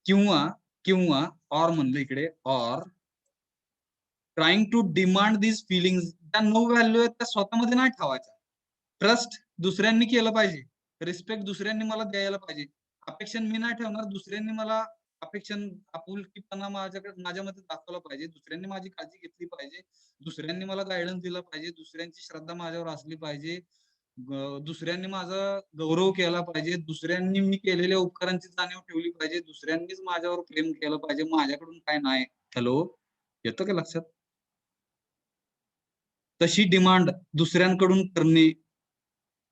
[SPEAKER 1] किंवा किंवा ऑर म्हणलं इकडे, or trying to demand this feelings, त्या नो व्हॅल्यू आहेत त्या स्वतःमध्ये नाही ठेवायच्या. ट्रस्ट दुसऱ्यांनी केलं पाहिजे, रिस्पेक्ट दुसऱ्यांनी मला द्यायला पाहिजे, अपेक्षण मी नाही ठेवणार, दुसऱ्यांनी मला अपेक्षण आपुलकीपणा माझ्यामध्ये दाखवला पाहिजे, दुसऱ्यांनी माझी काळजी घेतली पाहिजे, दुसऱ्यांनी मला गायडन्स दिला पाहिजे, दुसऱ्यांची श्रद्धा माझ्यावर असली पाहिजे, दुसऱ्यांनी माझा गौरव केला पाहिजे, दुसऱ्यांनी मी केलेल्या उपकारांची जाणीव ठेवली पाहिजे, दुसऱ्यांनीच माझ्यावर प्रेम केलं पाहिजे, माझ्याकडून काय नाही. हॅलो, येतं का लक्षात? तशी डिमांड दुसऱ्यांकडून करणे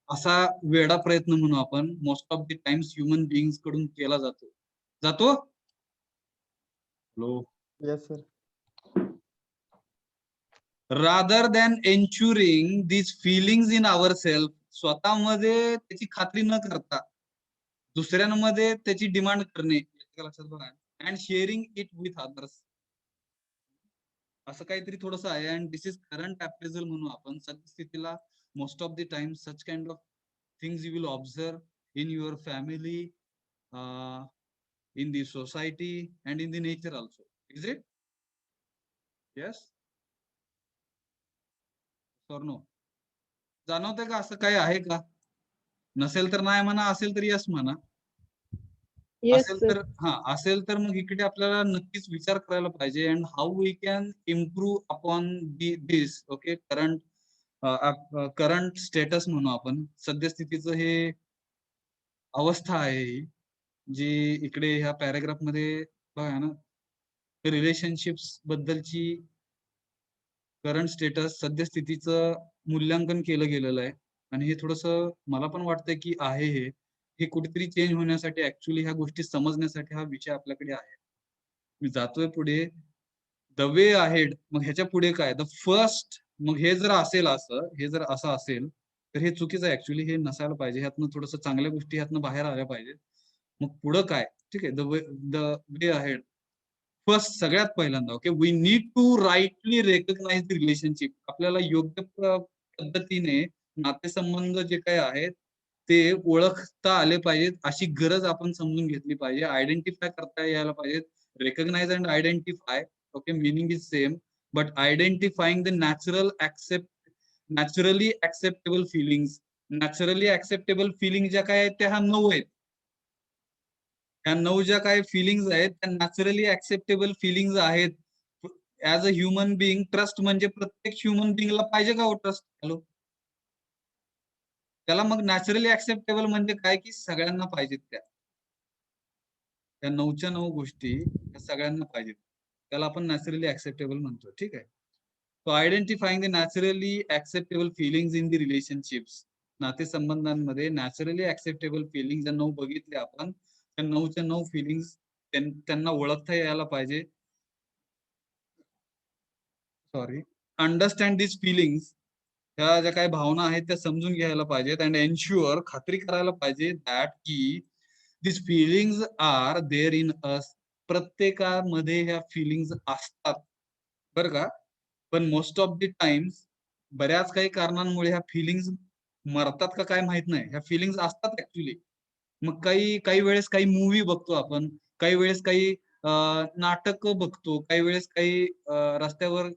[SPEAKER 1] असा वेडा प्रयत्न म्हणू आपण most of the times human beings कडून केला जातो. Hello.
[SPEAKER 4] Yes sir.
[SPEAKER 1] Rather than ensuring these feelings in our self, स्वतःमध्ये त्याची खात्री न करता दुसऱ्यांमध्ये त्याची डिमांड करणे, लक्षात बघा, and sharing it with others, असं काहीतरी थोडस आहे. And this is current appraisal म्हणू आपण सद्यस्थितीला. Most of the time such kind of things you will observe in your family, in the society and in the nature also. Is it? Yes or no? जाणवते का असं काही आहे का? नसेल तर नाही म्हणा, असेल तर यस म्हणा. असेल तर मग इकडे आपल्याला नक्कीच विचार करायला पाहिजे. And how we can improve upon this. Okay, current status म्हणू आपण सद्यस्थितीचं हे अवस्था आहे जी इकडे ह्या पॅराग्राफ मध्ये बघा ना, रिलेशनशिप्स बद्दलची करंट स्टेटस सद्यस्थितीचं मूल्यांकन केलं गेलेलं आहे. आणि हे थोडस मला पण वाटतंय की आहे हे कुठेतरी चेंज होण्यासाठी, ऍक्च्युली ह्या गोष्टी समजण्यासाठी हा विषय आपल्याकडे आहे. मी जातोय पुढे. द वे अहेड, मग ह्याच्या पुढे काय? द फर्स्ट, मग हे जर असेल असं असेल तर हे चुकीचं आहे. ऍक्च्युली हे नसायला पाहिजे. ह्यातनं थोडस चांगल्या गोष्टी ह्यातनं बाहेर आल्या पाहिजेत. मग पुढं काय? ठीक आहे, द वे अहेड. फर्स्ट, सगळ्यात पहिल्यांदा, okay, we need to rightly recognise the relationship. आपल्याला योग्य पद्धतीने नातेसंबंध जे काही आहेत ते ओळखता आले पाहिजेत, अशी गरज आपण समजून घेतली पाहिजे. आयडेंटिफाय करता यायला पाहिजेत. Recognise and identify, okay, meaning is same, but identifying the naturally acceptable feelings. Naturally acceptable feeling ज्या काय आहेत त्या ह्या 9 आहेत. ह्या 9 ज्या काही फिलिंग्स आहेत त्या नॅचरली ऍक्सेप्टेबल फिलिंग्स आहेत. As a human being, trust म्हणजे प्रत्येक ह्युमन बिईंगला पाहिजे का हो ट्रस्ट? हॅलो, त्याला मग नॅचरली ऍक्सेप्टेबल म्हणजे काय की सगळ्यांना पाहिजेत त्या 9च्या 9 गोष्टी त्या सगळ्यांना पाहिजेत. त्याला आपण नॅचरली ऍक्सेप्टेबल म्हणतो. ठीक आहे. So identifying the naturally acceptable feelings in the relationships. नातेसंबंधांमध्ये नॅचरली ऍक्सेप्टेबल फिलिंग ज्या 9 बघितले आपण, त्या 9च्या 9 फिलिंग्स त्यांना ओळखता यायला पाहिजे. सॉरी, अंडरस्टँड दिस फिलिंग्स, ह्या ज्या काही भावना आहेत त्या समजून घ्यायला पाहिजेत. अँड एन्श्युअर, खात्री करायला पाहिजे दॅट की दिस फिलिंग्स आर देअर इन अस. प्रत्येकामध्ये ह्या फिलिंग्स असतात बरं का. पण मोस्ट ऑफ द टाइम्स बऱ्याच काही कारणांमुळे ह्या फिलिंग्स मरतात का काय माहित नाही. ह्या फिलिंग्स असतात ऍक्च्युली. मग काही वेळेस काही मूवी बघतो आपण, काही वेळेस काही नाटक बघतो, काही वेळेस काही रस्त्यावर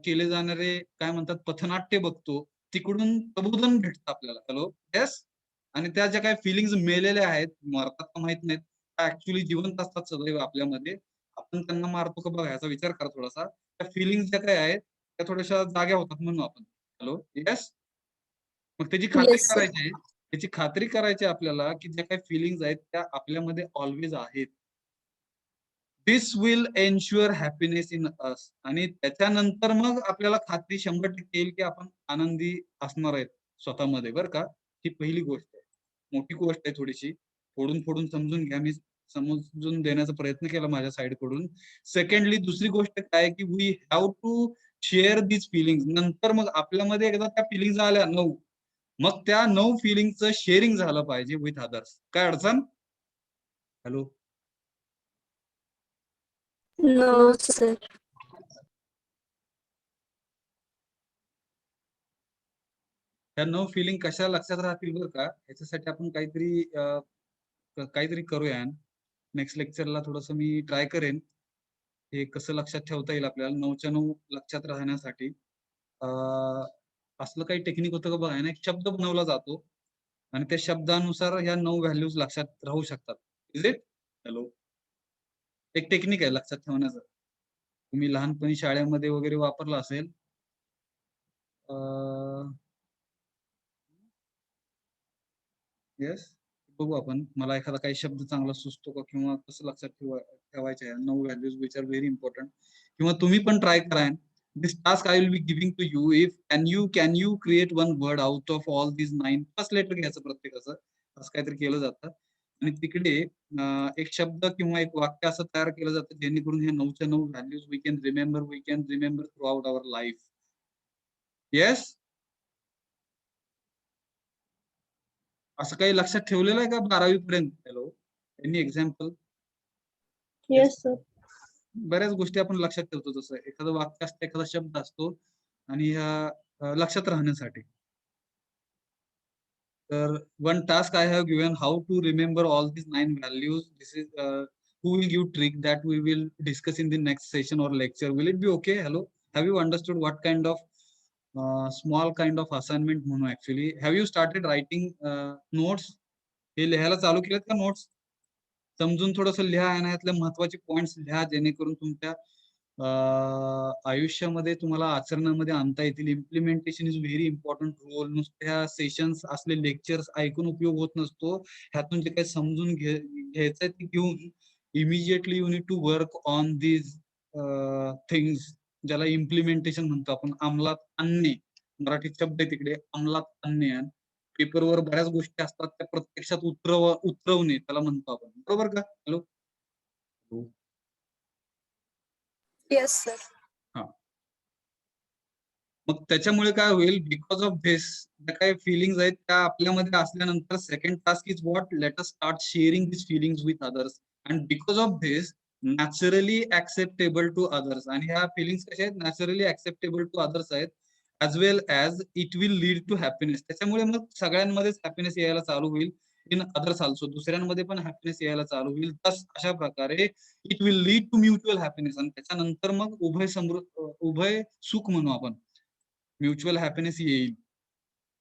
[SPEAKER 1] केले जाणारे काय म्हणतात पथनाट्य बघतो, तिकडून प्रबोधन भेटतं आपल्याला. Hello, yes. आणि त्या ज्या काही फिलिंग्स मेलेल्या आहेत, मरतात का माहित नाहीत, त्या ऍक्च्युली जिवंत असतात सदैव आपल्यामध्ये. आपण त्यांना मारतो का बघा, याचा विचार करा थोडासा. त्या फिलिंग्स ज्या काही आहेत त्या थोड्याशा जाग्या होतात म्हणून आपण. Hello, yes. मग त्याची खात्री करायची, त्याची खात्री करायची आपल्याला की ज्या काही फिलिंग्स आहेत त्या आपल्यामध्ये ऑलवेज आहेत. दिस विल एन्श्युअर हॅपीनेस इन अस. आणि त्याच्यानंतर मग आपल्याला खात्री 100% येईल की आपण आनंदी असणार आहेत स्वतःमध्ये, बरं का. ही पहिली गोष्ट आहे. मोठी गोष्ट आहे थोडीशी, फोडून फोडून समजून घ्या. मी समजून देण्याचा प्रयत्न केला माझ्या साइड कडून. सेकंडली दुसरी गोष्ट काय की we have to share this feelings. नंतर मग आपल्यामध्ये एकदा त्या फिलिंग्स आल्या 9, मग त्या 9 फिलिंगचं शेअरिंग झालं पाहिजे विथ अदर्स. काय अडचण? हॅलो.
[SPEAKER 3] No, sir.
[SPEAKER 1] ह्या 9 फिलिंग कशा लक्षात राहतील बरं का, याच्यासाठी आपण काहीतरी करूया. नेक्स्ट लेक्चरला थोडंसं मी ट्राय करेन हे कसं लक्षात ठेवता येईल आपल्याला 9च्या 9 लक्षात राहण्यासाठी. असलं काही टेक्निक होतं का बघा ना. एक शब्द बनवला जातो आणि त्या शब्दानुसार ह्या 9 व्हॅल्यूज लक्षात राहू शकतात. Is it? हॅलो. एक टेक्निक आहे लक्षात ठेवण्याचं. तुम्ही लहानपणी शाळेमध्ये वगैरे वापरला असेल. येस, बघू आपण. मला एखादा काही शब्द चांगला सुचतो का किंवा कसं लक्षात ठेवायचं आहे. 9 values which are very important. किंवा तुम्ही पण ट्राय करा. This task I will be giving to you. If can you create one word out of all this 9. First letter घ्यायचं प्रत्येकाचं. असं काहीतरी केलं जातं आणि तिकडे एक शब्द किंवा एक वाक्य असं तयार केलं जातं जेणेकरून हे 9च्या 9 values we can remember throughout our life. Yes. असं काही लक्षात ठेवलेलं आहे का 12वी पर्यंत? Hello. Any example?
[SPEAKER 3] Yes, sir.
[SPEAKER 1] बऱ्याच गोष्टी आपण लक्षात ठेवतो. तसं एखादं वाक्य असतं, एखादा शब्द असतो आणि लक्षात राहण्यासाठी. तर one task I have given how to remember all these 9 values. This is who will give trick that we will discuss in the next session or lecture. Will it be okay? Hello. Have you understood what kind of small kind of assignment म्हणून actually? Have you started writing notes? हे लिहायला चालू केलेत का नोट्स? समजून थोडंसं लिहा आणि यातले महत्वाचे पॉइंट्स लिहा जेणेकरून तुमच्या आयुष्यामध्ये तुम्हाला आचरणामध्ये आणता येतील. Implementation is very important role. नुसत्या सेशन्स असले लेक्चर्स ऐकून उपयोग होत नसतो. ह्यातून जे काही समजून घ्यायचंय ते घेऊन immediately you need to work on these things, ज्याला इम्प्लिमेंटेशन म्हणतो आपण. अंमलात आणणे, मराठी शब्द आहे तिकडे, अंमलात आणणे. पेपरवर बऱ्याच गोष्टी असतात त्या प्रत्यक्षात उतरवणे त्याला म्हणतो आपण, बरोबर का? हॅलो.
[SPEAKER 3] Yes, sir.
[SPEAKER 1] हा. मग त्याच्यामुळे काय होईल, बिकॉज ऑफ धिस ज्या काही फिलिंग्स आहेत त्या आपल्यामध्ये असल्यानंतर second task is what, let us start sharing this feelings with others. And because of this naturally acceptable to others. आणि ह्या फिलिंग्स कशा आहेत, नॅचरली ऍक्सेप्टेबल टू अदर्स आहेत, as well as it will lead to happiness. त्याच्यामुळे मग सगळ्यांमध्येच हॅपीनेस यायला चालू होईल. इन अदर्स ऑल्सो, दुसऱ्यांमध्ये पण हॅपीनेस यायला चालू होईल. तस अशा प्रकारे it will lead to mutual happiness. आणि त्याच्यानंतर मग उभय सुख म्हणू आपण, म्युच्युअल हॅपीनेस येईल.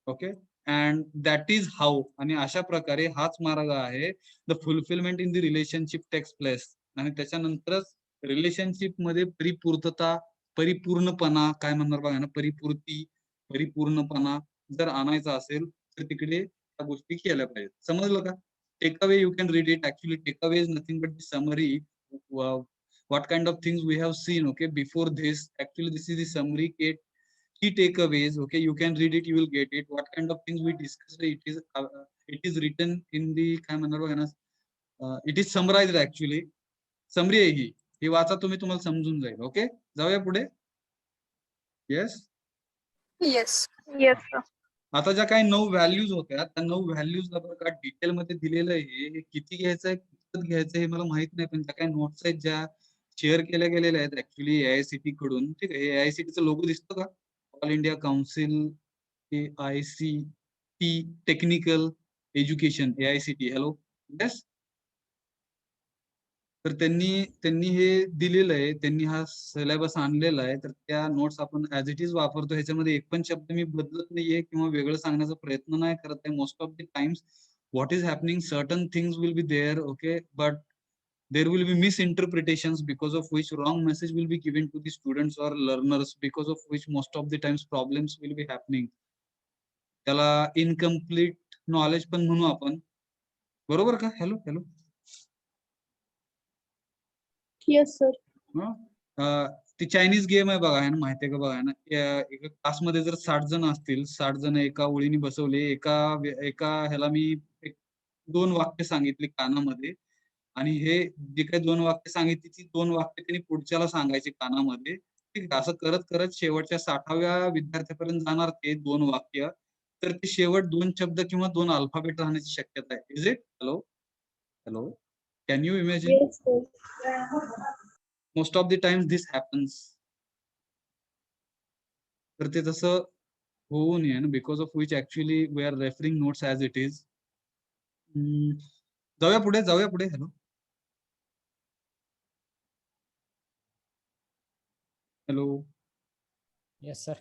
[SPEAKER 1] Okay. And that is how. आणि अशा प्रकारे हाच मार्ग आहे. The fulfilment in the relationship takes place. आणि त्याच्यानंतरच रिलेशनशिप मध्ये परिपूर्णपणा काय म्हणणार बघा ना, परिपूर्णपणा जर आणायचा असेल तर तिकडे त्या गोष्टी केल्या पाहिजेत. समजलं का? Take away you can read it. Actually take away is nothing but the summary what kind of things we have seen. Okay, before this, actually this is the summary, key takeaways. Okay, you can read it, you will get it. What kind of things we discussed, it is written in the काय म्हणणार बघा ना, it is summarized actually. Summary आहे ही वाचा तुम्ही, तुम्हाला समजून जाईल. ओके, जाऊया पुढे. येस.
[SPEAKER 3] Yes.
[SPEAKER 2] Yes, sir.
[SPEAKER 1] आता ज्या काही 9 व्हॅल्यूज होत्या त्या 9 व्हॅल्यूजला बरं का डिटेल मध्ये दिलेलं आहे. हे किती घ्यायचं आहे, किती घ्यायचं हे मला माहित नाही, पण त्या काही नोट्स आहेत ज्या शेअर केल्या गेलेल्या आहेत ऍक्च्युली AICTE कडून. ठीक आहे. AICTEचा लोगो दिसतो का? All India council AICTE technical education, AICTE. Hello. Yes. तर त्यांनी हे दिलेलं आहे, त्यांनी हा सिलेबस आणलेला आहे. तर त्या नोट्स आपण ऍज इट इज वापरतो. ह्याच्यामध्ये एक पण शब्द मी बदलत नाहीये किंवा वेगळं सांगण्याचा प्रयत्न नाही करत आहे. Most of the times what is happening, certain things will be there. Okay, but there will be misinterpretations because of which wrong message will be given to the students or learners, because of which most of the times problems will be happening. त्याला इनकम्प्लीट नॉलेज पण म्हणू आपण, बरोबर का? हॅलो.
[SPEAKER 3] Yes, sir.
[SPEAKER 1] हं? ती चायनीज गेम आहे बघा, आहे ना, माहिती आहे का बघा ना, एका क्लासमध्ये जर 60 जण असतील, 60 जण एका ओळीने बसवले, एका ह्याला मी एक 2 वाक्य सांगितली कानामध्ये, आणि हे जे काही 2 वाक्य सांगितली, ती 2 वाक्य त्यांनी पुढच्याला सांगायची कानामध्ये. ठीक आहे. असं करत करत शेवटच्या 60व्या विद्यार्थ्यापर्यंत जाणार ते 2 वाक्य. तर ते शेवट 2 शब्द किंवा 2 अल्फाबेट राहण्याची शक्यता आहे. Is it? Hello? Hello? Can you imagine?
[SPEAKER 3] Yes, sir.
[SPEAKER 1] Most of the times this happens. तर ते तसं होऊ नये ना, because of which actually we are referring notes as it is. जाऊया पुढे, जाऊया पुढे. Hello? Hello?
[SPEAKER 4] Yes, sir.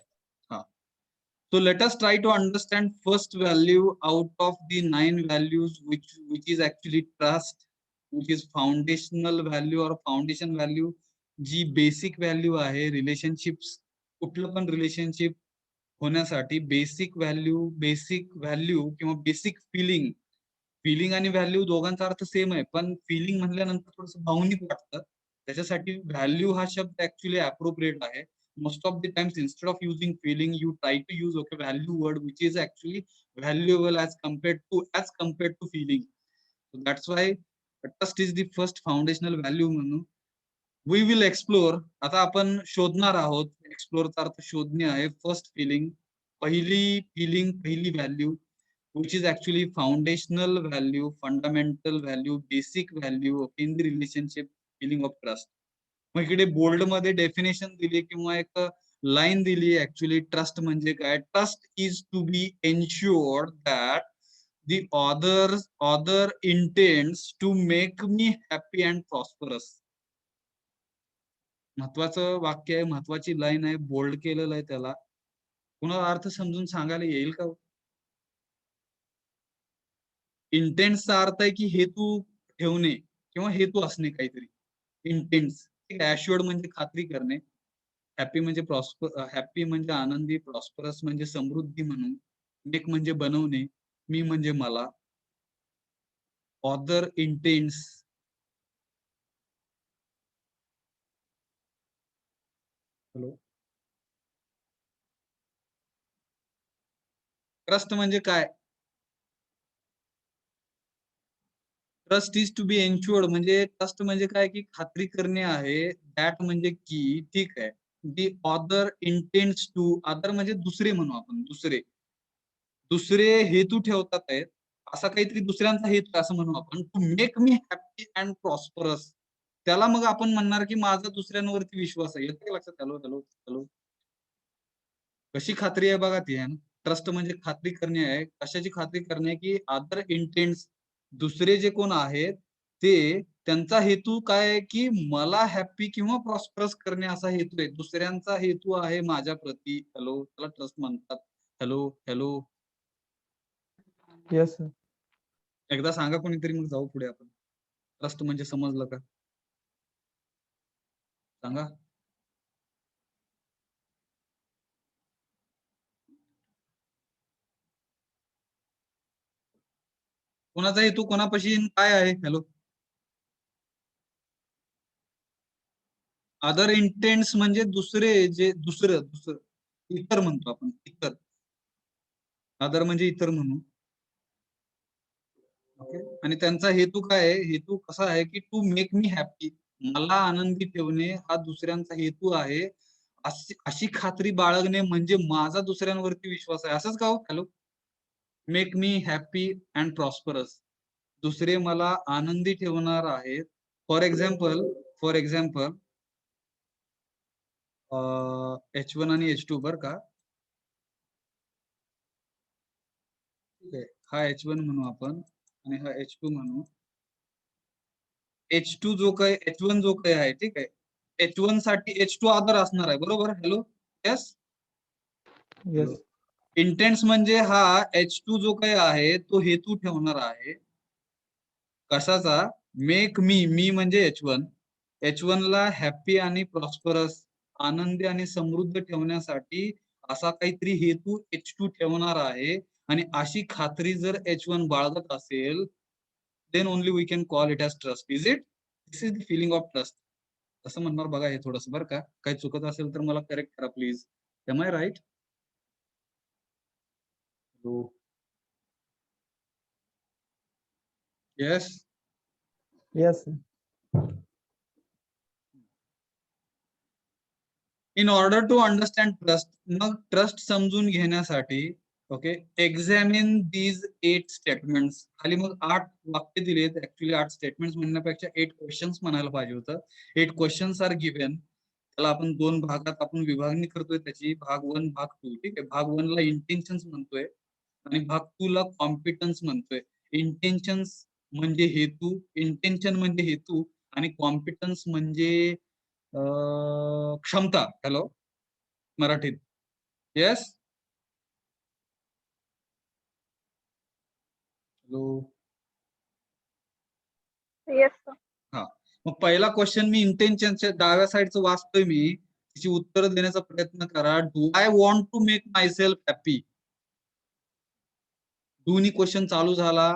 [SPEAKER 1] So let us try to understand first value out of the 9 values, which is actually trust, which is foundational value or foundation value. जी बेसिक व्हॅल्यू आहे रिलेशनशिप्स, कुठलं पण रिलेशनशिप होण्यासाठी बेसिक व्हॅल्यू किंवा बेसिक फिलिंग आणि व्हॅल्यू दोघांचा अर्थ सेम आहे, पण फिलिंग म्हणल्यानंतर थोडस भावनिक वाटतं. त्याच्यासाठी व्हॅल्यू हा शब्द ऍक्च्युअली अप्रोप्रिएट आहे. Most of the times, instead of using feeling, you try to use value word, which is actually valuable as compared to feeling. So that's why trust is the first foundational value म्हणून. We will explore. आता आपण शोधणार आहोत. एक्सप्लोरचा अर्थ शोधणे आहे. फर्स्ट पहिली value, which is actually foundational value, fundamental value, basic value in the relationship feeling of trust. मग इकडे बोल्ड मध्ये डेफिनेशन दिली किंवा एक लाईन दिली. ऍक्च्युअली ट्रस्ट म्हणजे काय? Trust is to be ensured that the other intends to make me happy and prosperous. महत्वाचं वाक्य आहे, महत्वाची लाईन आहे, बोल्ड केलेलं आहे. त्याला कुणाला अर्थ समजून सांगायला येईल का? इंटेंट्सचा अर्थ आहे की हेतू ठेवणे किंवा हेतू असणे काहीतरी. इंटेंट्स. ऍश्युअर्ड म्हणजे खात्री करणे, हॅपी म्हणजे आनंदी, प्रॉस्परस म्हणजे समृद्धी म्हणून, मेक म्हणजे बनवणे, मी म्हणजे मला, ऑदर इंटेंट्स. हॅलो? ट्रस्ट म्हणजे काय? Trust is to be ensured म्हणजे ट्रस्ट म्हणजे काय की खात्री करणे आहे. दॅट म्हणजे की, ठीक आहे, दी ऑदर इंटेंट्स टू, अदर म्हणजे दुसरे म्हणू आपण, दुसरे हेतू ठेवतात आहेत, असा काहीतरी दुसऱ्यांचा हेतू असं म्हणू आपण, to make me happy and prosperous. त्याला मग आपण म्हणणार की माझा दुसऱ्यांवरती विश्वास आहे. येतं का लक्षात? Hello hello hello? कशी खात्री आहे बघा ती, आहे ना. ट्रस्ट म्हणजे खात्री करणे आहे. कशाची खात्री करणे? की अदर इंटेंट्स, दुसरे जे कोण आहेत ते, त्यांचा हेतू काय आहे की मला हॅपी किंवा प्रॉस्परस करणे असा हेतू आहे. दुसऱ्यांचा हेतू आहे माझ्या प्रती. हॅलो? त्याला ट्रस्ट म्हणतात. Hello hello?
[SPEAKER 5] Yes sir.
[SPEAKER 1] एकदा सांगा कोणीतरी, मग जाऊ पुढे आपण. ट्रस्ट म्हणजे समजलं का? सांगा. कोणाचा हेतू कोणापाशी काय आहे? हॅलो? अदर इंटेंट्स म्हणजे दुसरे, जे दुसरं इतर म्हणतो आपण, इतर. अदर म्हणजे इतर म्हणून. ओके. आणि त्यांचा हेतू काय आहे? हेतू कसा आहे की टू मेक मी हॅपी, मला आनंदी ठेवणे हा दुसऱ्यांचा हेतू आहे. अशी खात्री बाळगणे म्हणजे माझा दुसऱ्यांवरती विश्वास आहे. असंच का हो? Hello? Make me happy and prosperous, दुसरे मला आनंदी ठेवणार आहेत. फॉर एक्झाम्पल H1 आणि H2 बर का. ठीक आहे, हा H1 म्हणू आपण आणि हा H2 म्हणू. H2 जो काही H1 जो काही आहे, ठीक आहे, H1 साठी H2 अदर असणार आहे, बरोबर? हॅलो? यस.
[SPEAKER 5] येस.
[SPEAKER 1] इंटेंट्स म्हणजे हा H2 जो काही आहे तो हेतू ठेवणार आहे. कशाचा? मेक मी म्हणजे H1 ला हॅपी आणि प्रॉस्परस, आनंदी आणि समृद्ध ठेवण्यासाठी असा काहीतरी हेतू H2 ठेवणार आहे. आणि अशी खात्री जर H1 बाळगत असेल, then only we can call it as trust. Is it? This is the feeling of trust. कसं म्हणणार बघा हे थोडंसं बरं का. काही चुकत असेल तर मला करेक्ट करा please. Am I right? Yes.
[SPEAKER 5] Yes, sir.
[SPEAKER 1] In order to understand trust, मग ट्रस्ट समजून घेण्यासाठी ओके एक्झामिन दीज 8 स्टेटमेंट्स. खाली मग 8 वाक्य दिलेत. ऍक्च्युली 8 स्टेटमेंट्स म्हणण्यापेक्षा 8 क्वेश्चन्स म्हणायला पाहिजे होतं. 8 क्वेश्चन्स आर गिव्हन. त्याला आपण 2 भागात आपण विभागणी करतोय त्याची, भाग 1 भाग 2. ठीक आहे. भाग 1 ला इंटेन्शन्स म्हणतोय आणि भाग 2 ला कॉम्पिटन्स म्हणतोय. इंटेन्शन्स म्हणजे हेतू, इंटेन्शन म्हणजे हेतू आणि कॉम्पिटन्स म्हणजे क्षमता. हॅलो मराठीत. येस. हॅलो.
[SPEAKER 2] Yes sir.
[SPEAKER 1] हा, मग पहिला क्वेश्चन मी इंटेन्शनच्या डाव्या साईडचं वाचतोय मी. तिची उत्तर देण्याचा प्रयत्न करा. Do I want to make my self happy. Do नी क्वेश्चन चालू झाला.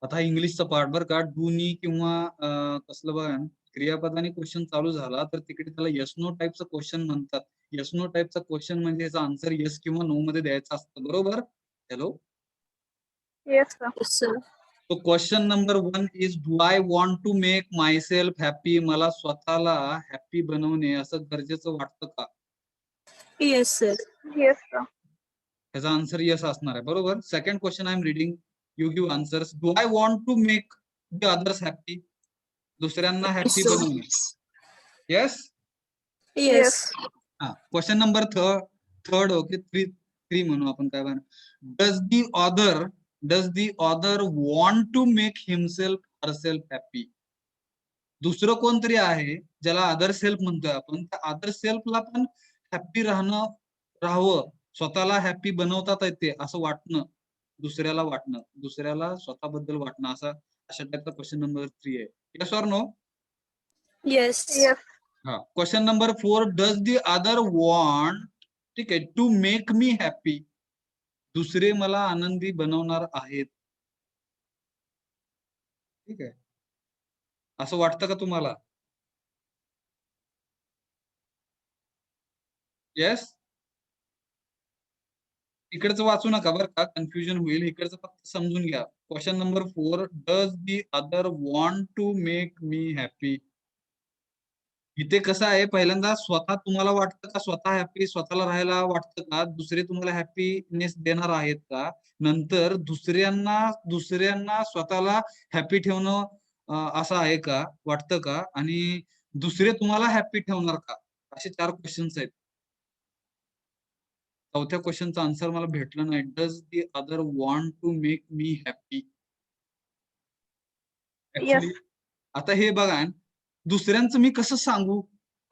[SPEAKER 1] आता इंग्लिशचा पार्ट बरं का. डू नी किंवा कसलं बघा क्रियापदाने क्वेश्चन चालू झाला तर तिकडे त्याला यस नो टाईपचा क्वेश्चन म्हणतात. यस नो टाईपचा क्वेश्चन म्हणजे याचा आन्सर येस किंवा नो मध्ये द्यायचा असतं. बरोबर. Hello.
[SPEAKER 2] Yes sir.
[SPEAKER 3] Yes, sir.
[SPEAKER 1] तो question number 1 is do I want to make my self happy. मला स्वतःला हॅपी बनवणे असं गरजेचं वाटतं का?
[SPEAKER 3] Yes, sir.
[SPEAKER 2] Yes sir.
[SPEAKER 1] त्याचा आन्सर येस असणार आहे. बरोबर. Second question I am reading. You give answers. Do I want to make the others happy. दुसऱ्यांना हॅपी
[SPEAKER 3] Yes.
[SPEAKER 1] बनवणे. येस.
[SPEAKER 3] Yes.
[SPEAKER 1] हा. Question number third okay. Three म्हणू आपण काय बघा. Does the other want to make himself herself happy. दुसरं कोणतरी आहे ज्याला अदर सेल्फ म्हणतोय आपण. त्या अदर सेल्फला पण हॅपी राहावं, स्वतःला हॅपी बनवतात येते असं वाटणं, दुसऱ्याला स्वतःबद्दल वाटणं, अशा टाईपचा क्वेश्चन नंबर 3 आहे. Yes or no?
[SPEAKER 3] Yes.
[SPEAKER 2] Yes.
[SPEAKER 1] हा. Question number 4 does the other want, ठीक आहे, टू मेक मी हॅपी. दुसरे मला आनंदी बनवणार आहेत. ठीक आहे. असं वाटतं का तुम्हाला? येस. इकडचं वाचू नका बरं का, कन्फ्युजन होईल. इकडचं फक्त समजून घ्या. Question number 4 does the other want to make me happy. इथे कसं आहे, पहिल्यांदा स्वतः तुम्हाला वाटतं का स्वतः हॅपी, स्वतःला राहायला वाटतं का, दुसरे तुम्हाला हॅपीनेस देणार आहेत का, नंतर दुसऱ्यांना स्वतःला हॅपी ठेवणं असं आहे का, वाटतं का, आणि दुसरे तुम्हाला हॅपी ठेवणार का, असे 4 क्वेश्चन्स आहेत. चौथ्या क्वेश्चनचा आन्सर मला भेटलं नाही. Does the other want to make me happy. Actually आता हे बघा, दुसऱ्यांचं मी कसं सांगू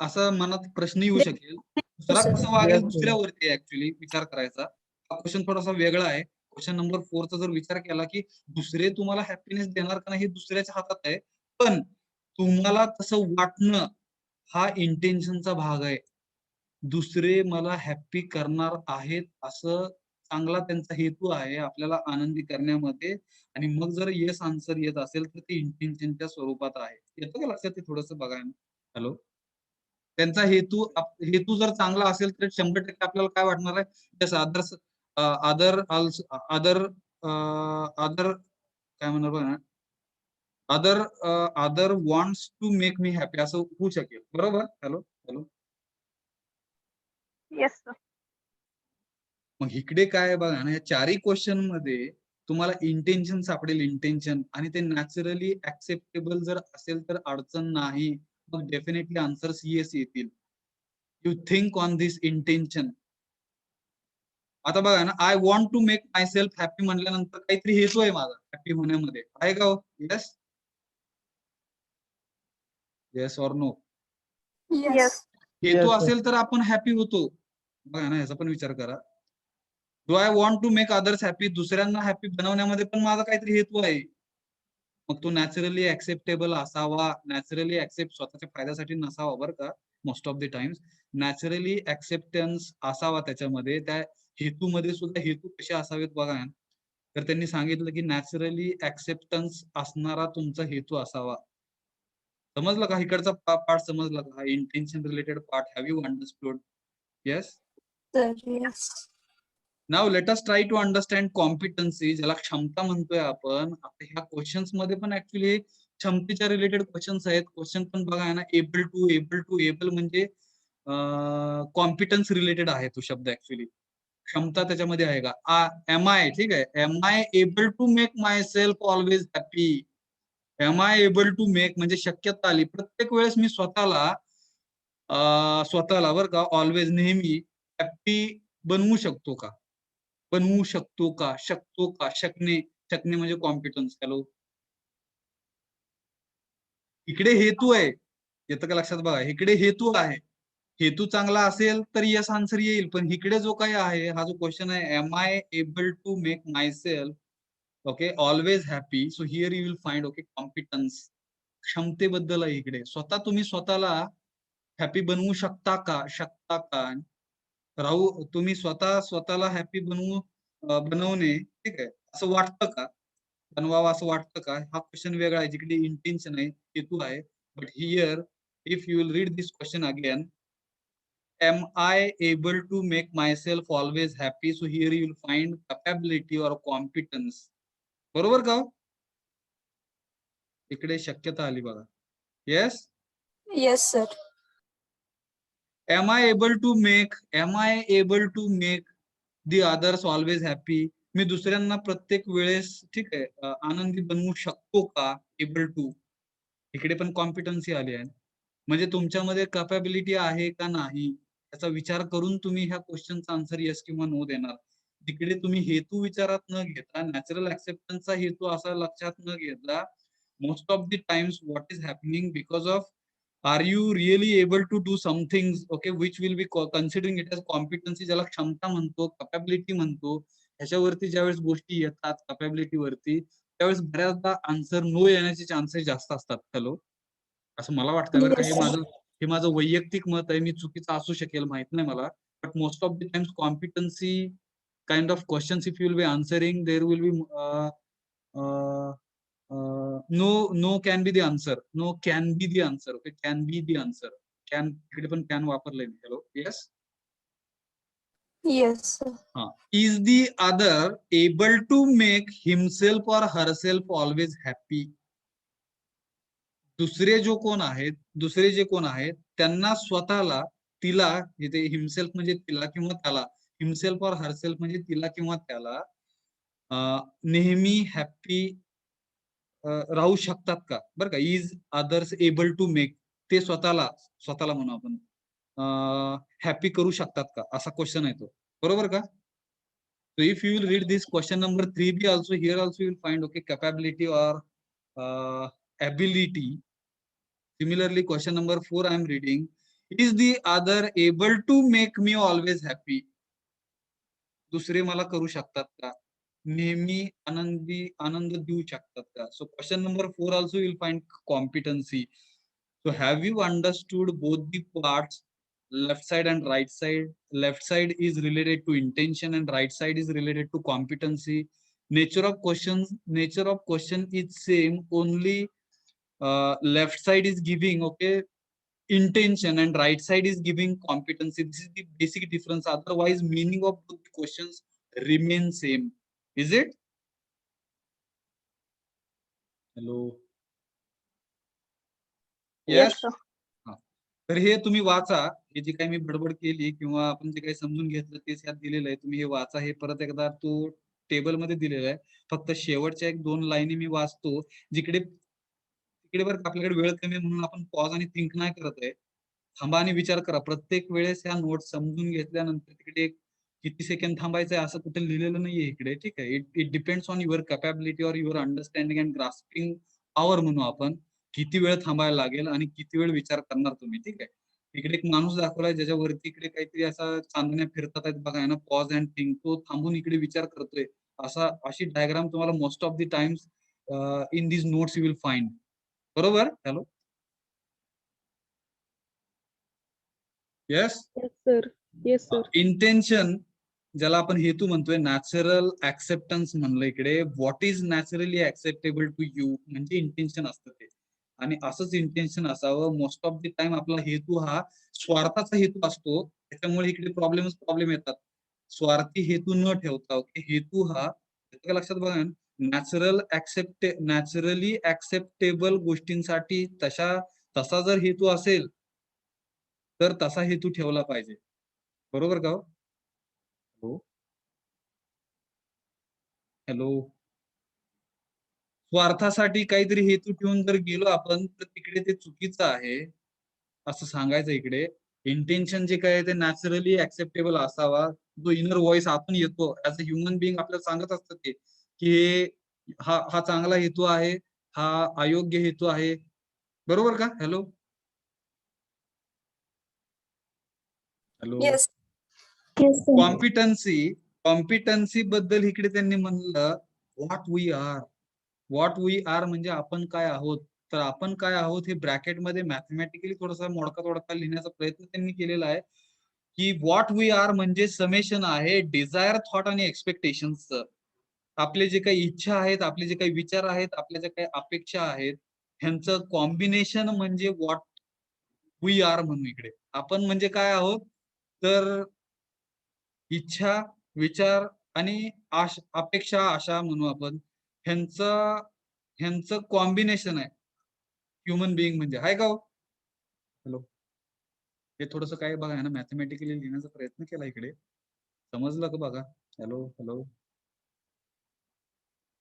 [SPEAKER 1] असं मनात प्रश्न येऊ शकेल. दुसरा
[SPEAKER 3] Yes,
[SPEAKER 1] कसं वागेल
[SPEAKER 5] Yes, sir.
[SPEAKER 1] दुसऱ्यावरती ऍक्च्युली विचार करायचा. हा क्वेश्चन थोडासा वेगळा आहे. क्वेश्चन नंबर 4 चा जर विचार केला की दुसरे तुम्हाला हॅपीनेस देणार का नाही हे दुसऱ्याच्या हातात आहे, पण तुम्हाला तसं वाटणं हा इंटेन्शनचा भाग आहे. दुसरे मला हॅपी करणार आहेत असं चांगला त्यांचा हेतू आहे आपल्याला आनंदी करण्यामध्ये, आणि मग जर येस आन्सर येत असेल तर ते इंटेन्शनच्या स्वरूपात आहे. येतं का लक्षात? ते थोडंसं बघा. हॅलो. त्यांचा हेतू जर चांगला असेल तर 100% आपल्याला काय वाटणार आहे, येस अदर अदर अदर काय म्हणणार बघा, other wants to make me happy असं होऊ शकेल. बरोबर. Hello hello.
[SPEAKER 2] Yes sir.
[SPEAKER 1] मग इकडे काय बघा ना, या 4ही क्वेश्चन मध्ये तुम्हाला इंटेन्शन सापडेल. इंटेन्शन, आणि ते नॅचरली ऍक्सेप्टेबल जर असेल तर अडचण नाही. मग डेफिनेटली आन्सर्स येस येतील. You think on this intention. आता बघा ना, I want to make my self happy म्हणल्यानंतर काहीतरी हेतू आहे माझा हॅपी होण्यामध्ये, आहे का? Yes. Yes or no?
[SPEAKER 3] Yes.
[SPEAKER 1] हेतू
[SPEAKER 5] Yes, sir.
[SPEAKER 1] असेल तर आपण हॅपी होतो. बघा ना, याचा पण विचार करा. Do I want to make others happy, दुसऱ्यांना हॅपी बनवण्यामध्ये पण माझा काहीतरी हेतू आहे. मग तो नॅचरली ऍक्सेप्टेबल असावा. नॅचरली ऍक्सेप्ट स्वतःच्या फायद्यासाठी नसावा बरं का, most of the times. Naturally acceptance असावा त्याच्यामध्ये. त्या हेतूमध्ये सुद्धा हेतू कसे असावेत बघा. तर त्यांनी सांगितलं की नॅचरली ऍक्सेप्टन्स असणारा तुमचा हेतू असावा. समजलं का? इकडचा पार्ट समजला का? Intention related part. Have you understood? Yes.
[SPEAKER 3] Sir, yes.
[SPEAKER 1] Now let us try to understand competency, ज्याला क्षमता म्हणतोय आपण. आता ह्या क्वेश्चन्स मध्ये पण ऍक्च्युली क्षमतेच्या रिलेटेड क्वेश्चन्स आहेत. क्वेश्चन पण बघा आहे ना, able to, able to, able म्हणजे कॉम्पिटन्स रिलेटेड आहे तो शब्द ऍक्च्युली. क्षमता त्याच्यामध्ये आहे का? एम आय, ठीक आहे, am I able to make my self always happy. Am I able to make म्हणजे शक्यता आली. प्रत्येक वेळेस मी स्वतःला बरं का ऑलवेज नेहमी हॅपी बनवू शकतो का? बनवू शकतो का? शकतो का? शकणे. शकणे म्हणजे कॉम्पिटन्स. हॅलो, इकडे हेतू आहे. येतं का लक्षात? बघा, इकडे हेतू आहे. हेतू चांगला असेल तर यस आन्सर येईल. पण इकडे जो काही आहे, हा जो क्वेश्चन आहे, am I able to make my self okay always happy. So here you will find okay competence. क्षमतेबद्दल आहे इकडे. तुम्ही स्वतःला हॅपी बनवू शकता का? शकता का? राहू तुम्ही स्वतःला हॅपी बनवणे, ठीक आहे, असं वाटतं का? बनवावं असं वाटतं का? हा क्वेश्चन वेगळा आहे, जिकडे इंटेन्शन आहे, हेतू आहे. But here if you will read this question again, am I able to make myself always happy? So here you will find capability or competence. बरोबर का? इकडे शक्यता आली बघा. Yes.
[SPEAKER 3] Yes, sir.
[SPEAKER 1] am I able to make the others always happy? मी दुसऱ्यांना प्रत्येक वेळेस, ठीक आहे, आनंदी बनवू शकतो का? एबल टू, इकडे पण कॉम्पिटन्सी आली आहे. म्हणजे तुमच्यामध्ये कॅपॅबिलिटी आहे का नाही याचा विचार करून तुम्ही ह्या क्वेश्चनचा आन्सर येस किंवा नो देणार. तिकडे तुम्ही हेतू विचारात न घेता, नॅचरल ऍक्सेप्टन्सचा हेतू असा लक्षात न घेता, most of the times what is happening because of are you really able to do something okay which will be considering it as competency, ज्याला क्षमता म्हणतो, कॅपॅबिलिटी म्हणतो. ह्याच्यावरती ज्यावेळेस गोष्टी येतात कॅपॅबिलिटी वरती, त्यावेळेस बऱ्याचदा आन्सर नो येण्याचे चान्सेस जास्त असतात. हॅलो, असं मला वाटतं बरं का.
[SPEAKER 3] Yes, sir.
[SPEAKER 1] हे माझं वैयक्तिक मत आहे. मी चुकीचं असू शकेल, माहित नाही मला. But most of the times competency kind of questions if you will be answering, there will be no can be the answer. No can be the answer. Okay, can be the answer. Can, इकडे पण कॅन वापरलंय मी. Hello, yes.
[SPEAKER 3] Yes, sir.
[SPEAKER 1] Is the other able to make himself or herself always happy? दुसरे जे कोण आहेत त्यांना स्वतःला, तिला, इथे हिमसेल्फ म्हणजे तिला किंवा त्याला, हिमसेल्फ और हरसेल्फ म्हणजे तिला किंवा त्याला नेहमी हॅपी राहू शकतात का? बरं का, is others able to make, ते स्वतःला म्हणू आपण, हॅपी करू शकतात का, असा क्वेश्चन आहे तो. बरोबर का? So if you will read this question number 3b also, here also you will find okay capability or ability. Similarly, question number 4 I am reading, is the other able to make me always happy? दुसरे मला करू शकतात का? नेहमी आनंद देऊ शकतात का? So question number 4 also you will find competency. So have you understood both the parts, left side and right side? Left side is related to intention and right side is related to competency. Nature of question is same, only left side is giving okay intention and right side is giving competency. This is the basic difference. Otherwise, meaning of both questions remain same. Is it? Hello.
[SPEAKER 2] Yes,
[SPEAKER 1] Yes.
[SPEAKER 2] sir.
[SPEAKER 1] तर हे तुम्ही वाचा. हे जे काही मी बडबड केली किंवा आपण जे काही समजून घेतलं तेच यात दिलेलं आहे. तुम्ही हे वाचा. हे परत एकदा तो टेबल मध्ये दिलेला आहे. फक्त शेवटच्या 1-2 लाईनी मी वाचतो. तिकडे बरं का आपल्याकडे वेळ कमी आहे म्हणून आपण पॉज आणि थिंक नाही करत आहे. थांबा आणि विचार करा. प्रत्येक वेळेस ह्या नोट समजून घेतल्यानंतर तिकडे किती सेकंड थांबायचं आहे असं कुठे लिहिलेलं नाहीये इकडे. ठीक आहे. It depends on your capability or your understanding and grasping power म्हणू आपण. किती वेळ थांबायला लागेल आणि किती वेळ विचार करणार तुम्ही. ठीक आहे. इकडे एक माणूस दाखवलाय ज्याच्यावरती इकडे काहीतरी असा चांदण्या फिरतात आहेत बघा ना, पॉज अँड थिंक. तो थांबून इकडे विचार करतोय. अशी डायग्राम तुम्हाला most of the times in this notes you will find. बरोबर? Hello. Yes.
[SPEAKER 6] Yes, sir. Yes, sir.
[SPEAKER 1] Intention, ज्याला आपण हेतू म्हणतोय, नॅचरल ऍक्सेप्टन्स म्हणलं इकडे. What is naturally acceptable to you म्हणजे इंटेन्शन असतं ते. आणि असंच इंटेन्शन असावं. मोस्ट ऑफ द टाइम आपला हेतू हा स्वार्थाचा हेतू असतो, त्याच्यामुळे इकडे प्रॉब्लेम येतात. स्वार्थी हेतू न ठेवता ओके, हेतू हा येतं का लक्षात बघा, नॅचरली ऍक्सेप्टेबल गोष्टींसाठी तसा जर हेतू असेल तर तसा हेतू ठेवला पाहिजे, बरोबर का? हो, हॅलो. स्वार्थासाठी काहीतरी हेतू ठेवून जर गेलो आपण तर तिकडे ते चुकीचं आहे असं सांगायचं. इकडे इंटेन्शन जे काय आहे ते नॅचरली ऍक्सेप्टेबल असावा. जो इनर व्हॉइस आतून येतो ऍज अ ह्युमन बिंग आपल्याला सांगत असतं ते की हा चांगला हेतू आहे, हा अयोग्य हेतू आहे, बरोबर का? Hello hello.
[SPEAKER 3] Yes. Yes, sir.
[SPEAKER 1] Competency बद्दल इकडे त्यांनी म्हणलं व्हॉट वी आर म्हणजे आपण काय आहोत. तर आपण काय आहोत हे ब्रॅकेटमध्ये मॅथमॅटिकली थोडासा मोडका तोडका लिहिण्याचा प्रयत्न त्यांनी केलेला आहे की व्हॉट वी आर म्हणजे समेशन आहे डिझायर, थॉट आणि एक्सपेक्टेशनचं. आपले जे काही इच्छा आहेत, आपले जे काही विचार आहेत, आपल्या ज्या काही अपेक्षा आहेत, ह्यांचं कॉम्बिनेशन म्हणजे व्हॉट वी आर म्हणून. इकडे आपण म्हणजे काय आहोत तर इच्छा, विचार आणि अपेक्षा, आशा म्हणू आपण, ह्यांचं ह्यांचं कॉम्बिनेशन आहे ह्युमन बिईंग म्हणजे, आहे का हो? हॅलो. हे थोडस काय बघा ना, मॅथमॅटिकली लिहिण्याचा प्रयत्न केला इकडे, समजलं का बघा? Hello hello.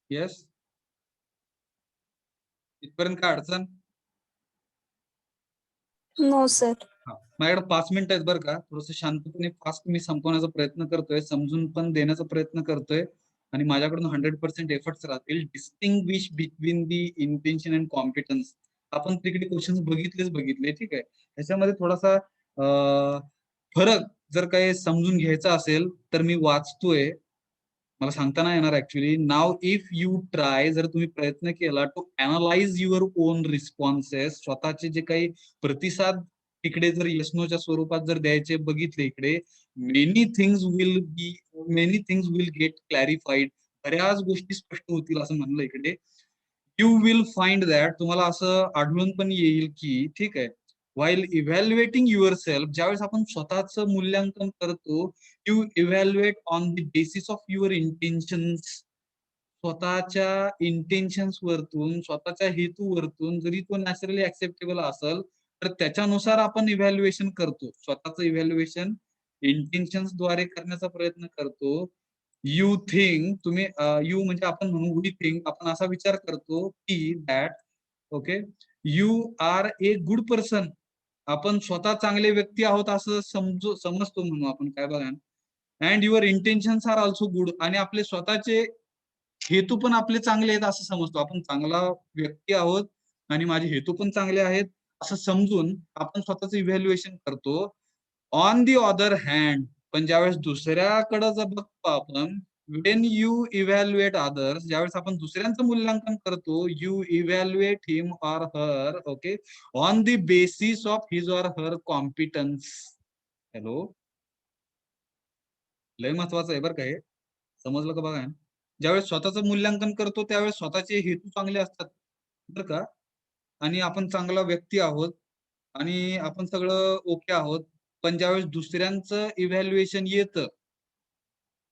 [SPEAKER 1] येस, इथपर्यंत काय अडचण?
[SPEAKER 3] No, sir.
[SPEAKER 1] हा, माझ्याकडे 5 मिनिटं आहेत बरं का. थोडस शांतपणे फास्ट मी संपवण्याचा प्रयत्न करतोय, समजून पण देण्याचा प्रयत्न करतोय आणि माझ्याकडून 100% एफर्ट्स राहतील. Distinguish between the intention and competence. आपण तिकडे क्वेश्चन बघितले, ठीक आहे. ह्याच्यामध्ये थोडासा फरक जर काही समजून घ्यायचा असेल तर मी वाचतोय, मला सांगता नाही येणार actually. Now if you try, जर तुम्ही प्रयत्न केला to analyse your own responses, स्वतःचे जे काही प्रतिसाद इकडे जर येस नोच्या स्वरूपात जर द्यायचे बघितले इकडे, मेनी थिंग्स विल गेट क्लॅरिफाईड, बऱ्याच गोष्टी स्पष्ट होतील असं म्हणलं इकडे. यू विल फाइंड दॅट, तुम्हाला असं आढळून पण येईल की, ठीक आहे, while evaluating yourself, ज्यावेळेस आपण स्वतःचं मूल्यांकन करतो, you evaluate on the basis of your intentions. स्वतःच्या इंटेन्शन्स वरतून, स्वतःच्या हेतूवरतून, जरी तो नॅचरली ऍक्सेप्टेबल असेल तर त्याच्यानुसार आपण इव्हॅल्युएशन करतो. स्वतःचं इव्हॅल्युएशन इंटेन्शन्स द्वारे करण्याचा प्रयत्न करतो. यू थिंक, तुम्ही यू म्हणजे आपण म्हणू वी थिंक, आपण असा विचार करतो की that okay you are a good person, आपण स्वतः चांगले व्यक्ती आहोत असं समजतो म्हणू आपण, काय बघा. And your intentions are also good, आणि आपले स्वतःचे हेतू पण आपले चांगले आहेत असं समजतो. आपण चांगला व्यक्ती आहोत आणि माझे हेतू पण चांगले आहेत असं समजून आपण स्वतःचं इव्हॅल्युएशन करतो. ऑन दी अदर हँड, पण ज्यावेळेस दुसऱ्याकडे जर बघतो आपण, वेन यू इव्हॅल्युएट अदर्स, ज्यावेळेस आपण दुसऱ्यांचं मूल्यांकन करतो, you evaluate him or her okay on the basis of his or her competence. Hello, लय महत्वाचं आहे बरं का हे, समजलं का बघा. ज्यावेळेस स्वतःचं मूल्यांकन करतो त्यावेळेस स्वतःचे हेतू चांगले असतात बरं का, आणि आपण चांगला व्यक्ती आहोत आणि आपण सगळं ओके आहोत. पण ज्यावेळेस दुसऱ्यांचं इव्हॅल्युएशन येतं,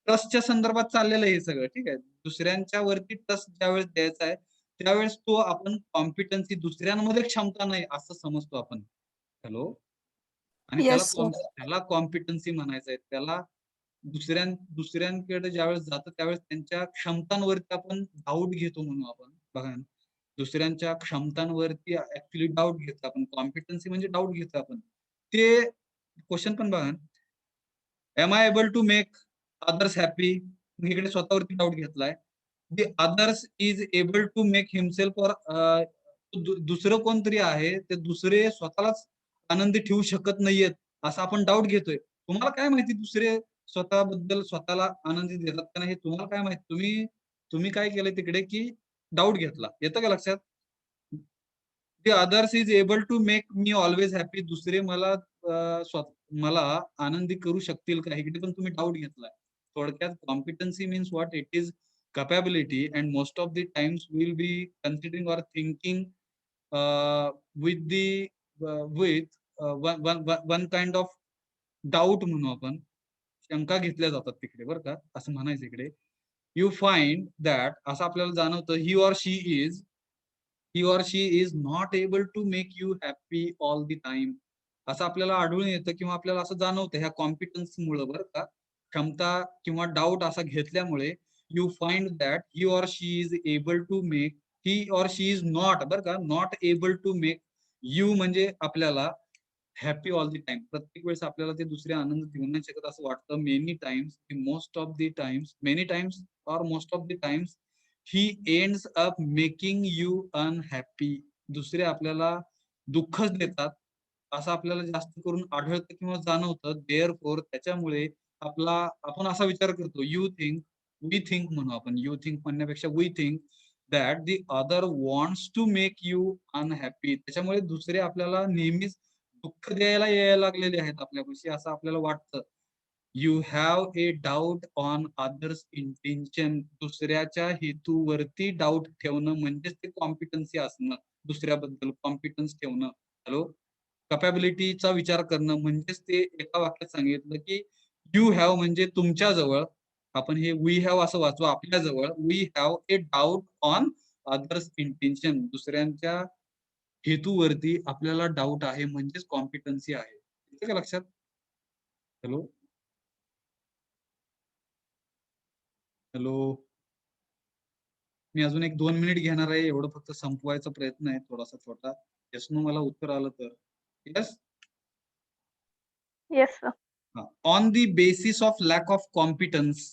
[SPEAKER 1] ट्रस्टच्या संदर्भात चाललेलं हे सगळं, ठीक आहे, दुसऱ्यांच्या वरती ट्रस्ट ज्यावेळेस द्यायचा आहे त्यावेळेस तो आपण कॉम्पिटन्सी, दुसऱ्यांमध्ये क्षमता नाही असं समजतो आपण. हॅलो. आणि
[SPEAKER 3] Yes, sir.
[SPEAKER 1] त्याला कॉम्पिटन्सी म्हणायचं आहे. त्याला दुसऱ्यांकडे ज्यावेळेस जातं त्यावेळेस त्यांच्या क्षमतांवरती आपण डाऊट घेतो म्हणून आपण, बघा ना, दुसऱ्यांच्या क्षमतांवरती ऍक्च्युली डाऊट घेतो आपण. कॉम्पिटन्सी म्हणजे डाऊट घेतो आपण. ते क्वेश्चन पण बघा, am I able to make others happy, इकडे स्वतःवरती डाऊट घेतलाय. The others is able to make himself, और दुसरं कोणतरी आहे ते दुसरे स्वतःलाच आनंदी ठेवू शकत नाहीयेत असं आपण डाऊट घेतोय. तुम्हाला काय माहिती दुसरे स्वतःबद्दल स्वतःला आनंदी देतात का नाही हे तुम्हाला काय माहिती? तुम्ही काय केलंय तिकडे की डाऊट घेतला. येतं का लक्षात? The others is able to make me always happy, दुसरे मला आनंदी करू शकतील का, इकडे पण तुम्ही डाऊट घेतलाय. थोडक्यात competency means what it is, capability, and most of the times we'll be considering or thinking with the with one kind of doubt म्हणू आपण, शंका घेतल्या जातात तिकडे बरं का, असं म्हणायचं इकडे. यू फाइंड दॅट, असं आपल्याला जाणवतं, he or she is not able to make you happy all the time. असं आपल्याला आढळून येतं किंवा आपल्याला असं जाणवतं ह्या कॉम्पिटन्समुळे बरं का, क्षमता किंवा डाऊट असा घेतल्यामुळे. You find that he or she is able to make, he or she is not बरं का, not able to make you म्हणजे आपल्याला हॅपी ऑल द टाइम. प्रत्येक वेळेस आपल्याला ते दुसरे आनंद देऊ नाही शकत असं वाटतं. Many times, most of the times, many times or most of the times he ends up making you unhappy. दुसरे आपल्याला दुःखच देतात असं आपल्याला जास्त करून आढळतं किंवा जाणवतं. देअरफॉर त्याच्यामुळे आपण असा विचार करतो, वी थिंक म्हणू आपण, यू थिंक म्हणण्यापेक्षा we think that the other wants to make you unhappy. त्याच्यामुळे दुसरे आपल्याला नेहमीच दुःख द्यायला यायला लागलेले आहेत आपल्यापाशी असं आपल्याला वाटतं. You have a doubt on others intention. दुसऱ्याच्या हेतूवरती डाऊट ठेवणं म्हणजेच ते कॉम्पिटन्सी असणं. दुसऱ्याबद्दल कॉम्पिटन्स ठेवणं. हॅलो, कपॅबिलिटीचा विचार करणं म्हणजेच ते एका वाक्यात सांगितलं की यू हॅव म्हणजे तुमच्या जवळ, आपण हे वी हॅव असं वाचू, आपल्या जवळ we have a doubt on others intention. दुसऱ्यांच्या हेतूवरती आपल्याला डाऊट आहे म्हणजेच कॉम्पिटन्सी आहे. येतं का लक्षात? हॅलो हॅलो, मी अजून 1-2 मिनिट घेणार आहे, एवढं फक्त संपवायचा प्रयत्न आहे थोडासा छोटा. यस नो मला उत्तर आलं तर yes.
[SPEAKER 2] Yes sir.
[SPEAKER 1] On the basis of lack of competence.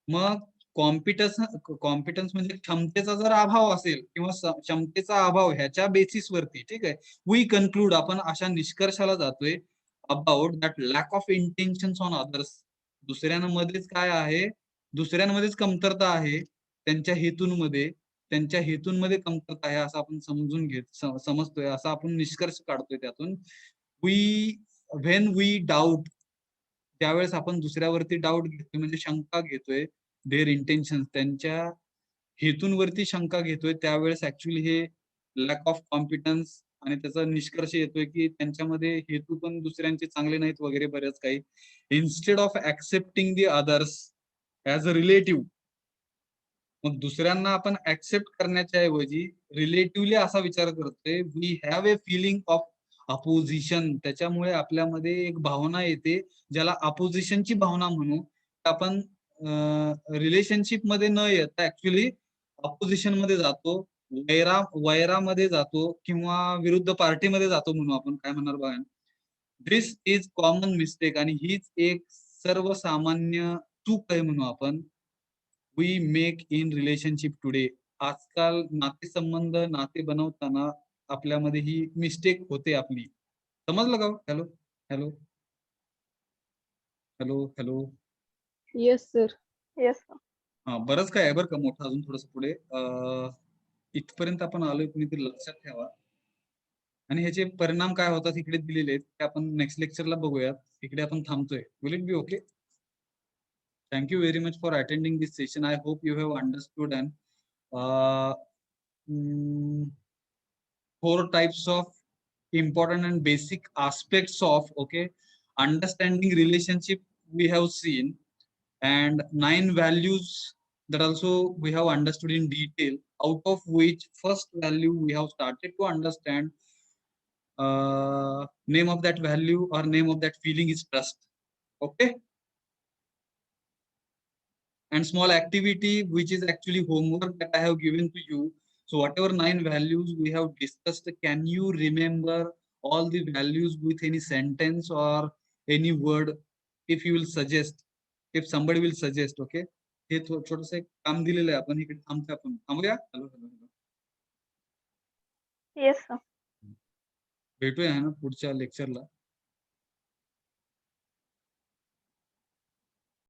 [SPEAKER 1] मग कॉम्पिटन्स म्हणजे क्षमतेचा जर अभाव असेल किंवा क्षमतेचा अभाव ह्याच्या बेसिसवरती, ठीक आहे, वी कन्क्लूड, आपण अशा निष्कर्षाला जातोय about that lack of intentions on others. दुसऱ्यांमध्येच काय आहे, दुसऱ्यांमध्येच कमतरता आहे, त्यांच्या हेतूंमध्ये कमतरता आहे असं आपण समजतोय, असा आपण निष्कर्ष काढतोय त्यातून. व्हेन वी डाऊट, त्यावेळेस आपण दुसऱ्यावरती डाऊट घेतोय म्हणजे शंका घेतोय, देअर इंटेन्शन, त्यांच्या हेतूंवरती शंका घेतोय, त्यावेळेस ऍक्च्युअली हे लॅक ऑफ कॉम्पिटन्स आणि त्याचा निष्कर्ष येतोय की त्यांच्यामध्ये हेतू पण दुसऱ्यांचे चांगले नाहीत वगैरे बरेच काही. Instead of accepting the others as a relative, मग दुसऱ्यांना आपण ऍक्सेप्ट करण्याच्या ऐवजी रिलेटिव्हली असा विचार करतोय, we have a feeling of opposition. त्याच्यामुळे आपल्यामध्ये एक भावना येते ज्याला अपोजिशनची भावना म्हणू. आपण रिलेशनशिप मध्ये न येता ऍक्च्युअली अपोजिशन मध्ये जातो, वैरामध्ये जातो किंवा विरुद्ध पार्टीमध्ये जातो म्हणू आपण. काय म्हणणार बघा, दिस इज कॉमन मिस्टेक, आणि हीच एक सर्वसामान्य चूक आहे म्हणू आपण. We make in relationship today. आजकाल नाते बनवताना आपल्यामध्ये ही मिस्टेक होते आपली. समजलं का? Hello hello hello hello.
[SPEAKER 5] Yes sir.
[SPEAKER 2] Yes sir.
[SPEAKER 1] हा, बरंच काय आहे बरं का, मोठं अजून थोडस पुढे. इथपर्यंत आपण आलोय, कुणीतरी लक्षात ठेवा. आणि ह्याचे परिणाम काय होतात इकडे दिलेले आहेत, ते आपण नेक्स्ट लेक्चरला बघूयात. इकडे आपण थांबतोय. Will it be okay? Thank you very much for attending this session. I hope you have understood and 4 types of important and basic aspects of understanding relationship we have seen, and 9 values that also we have understood in detail, out of which first value we have started to understand. Name of that value or name of that feeling is trust. Okay. And small activity which is actually homework that I have given to you. So whatever 9 values we have discussed, can you remember all the values with any sentence or any word, if you will suggest, if somebody will suggest. Okay, हे छोटंसं एक काम दिलेलं आहे, आपण इकडे थांबूया. Hello hello hello.
[SPEAKER 2] Yes sir.
[SPEAKER 1] भेटूया ना पुढच्या लेक्चरला.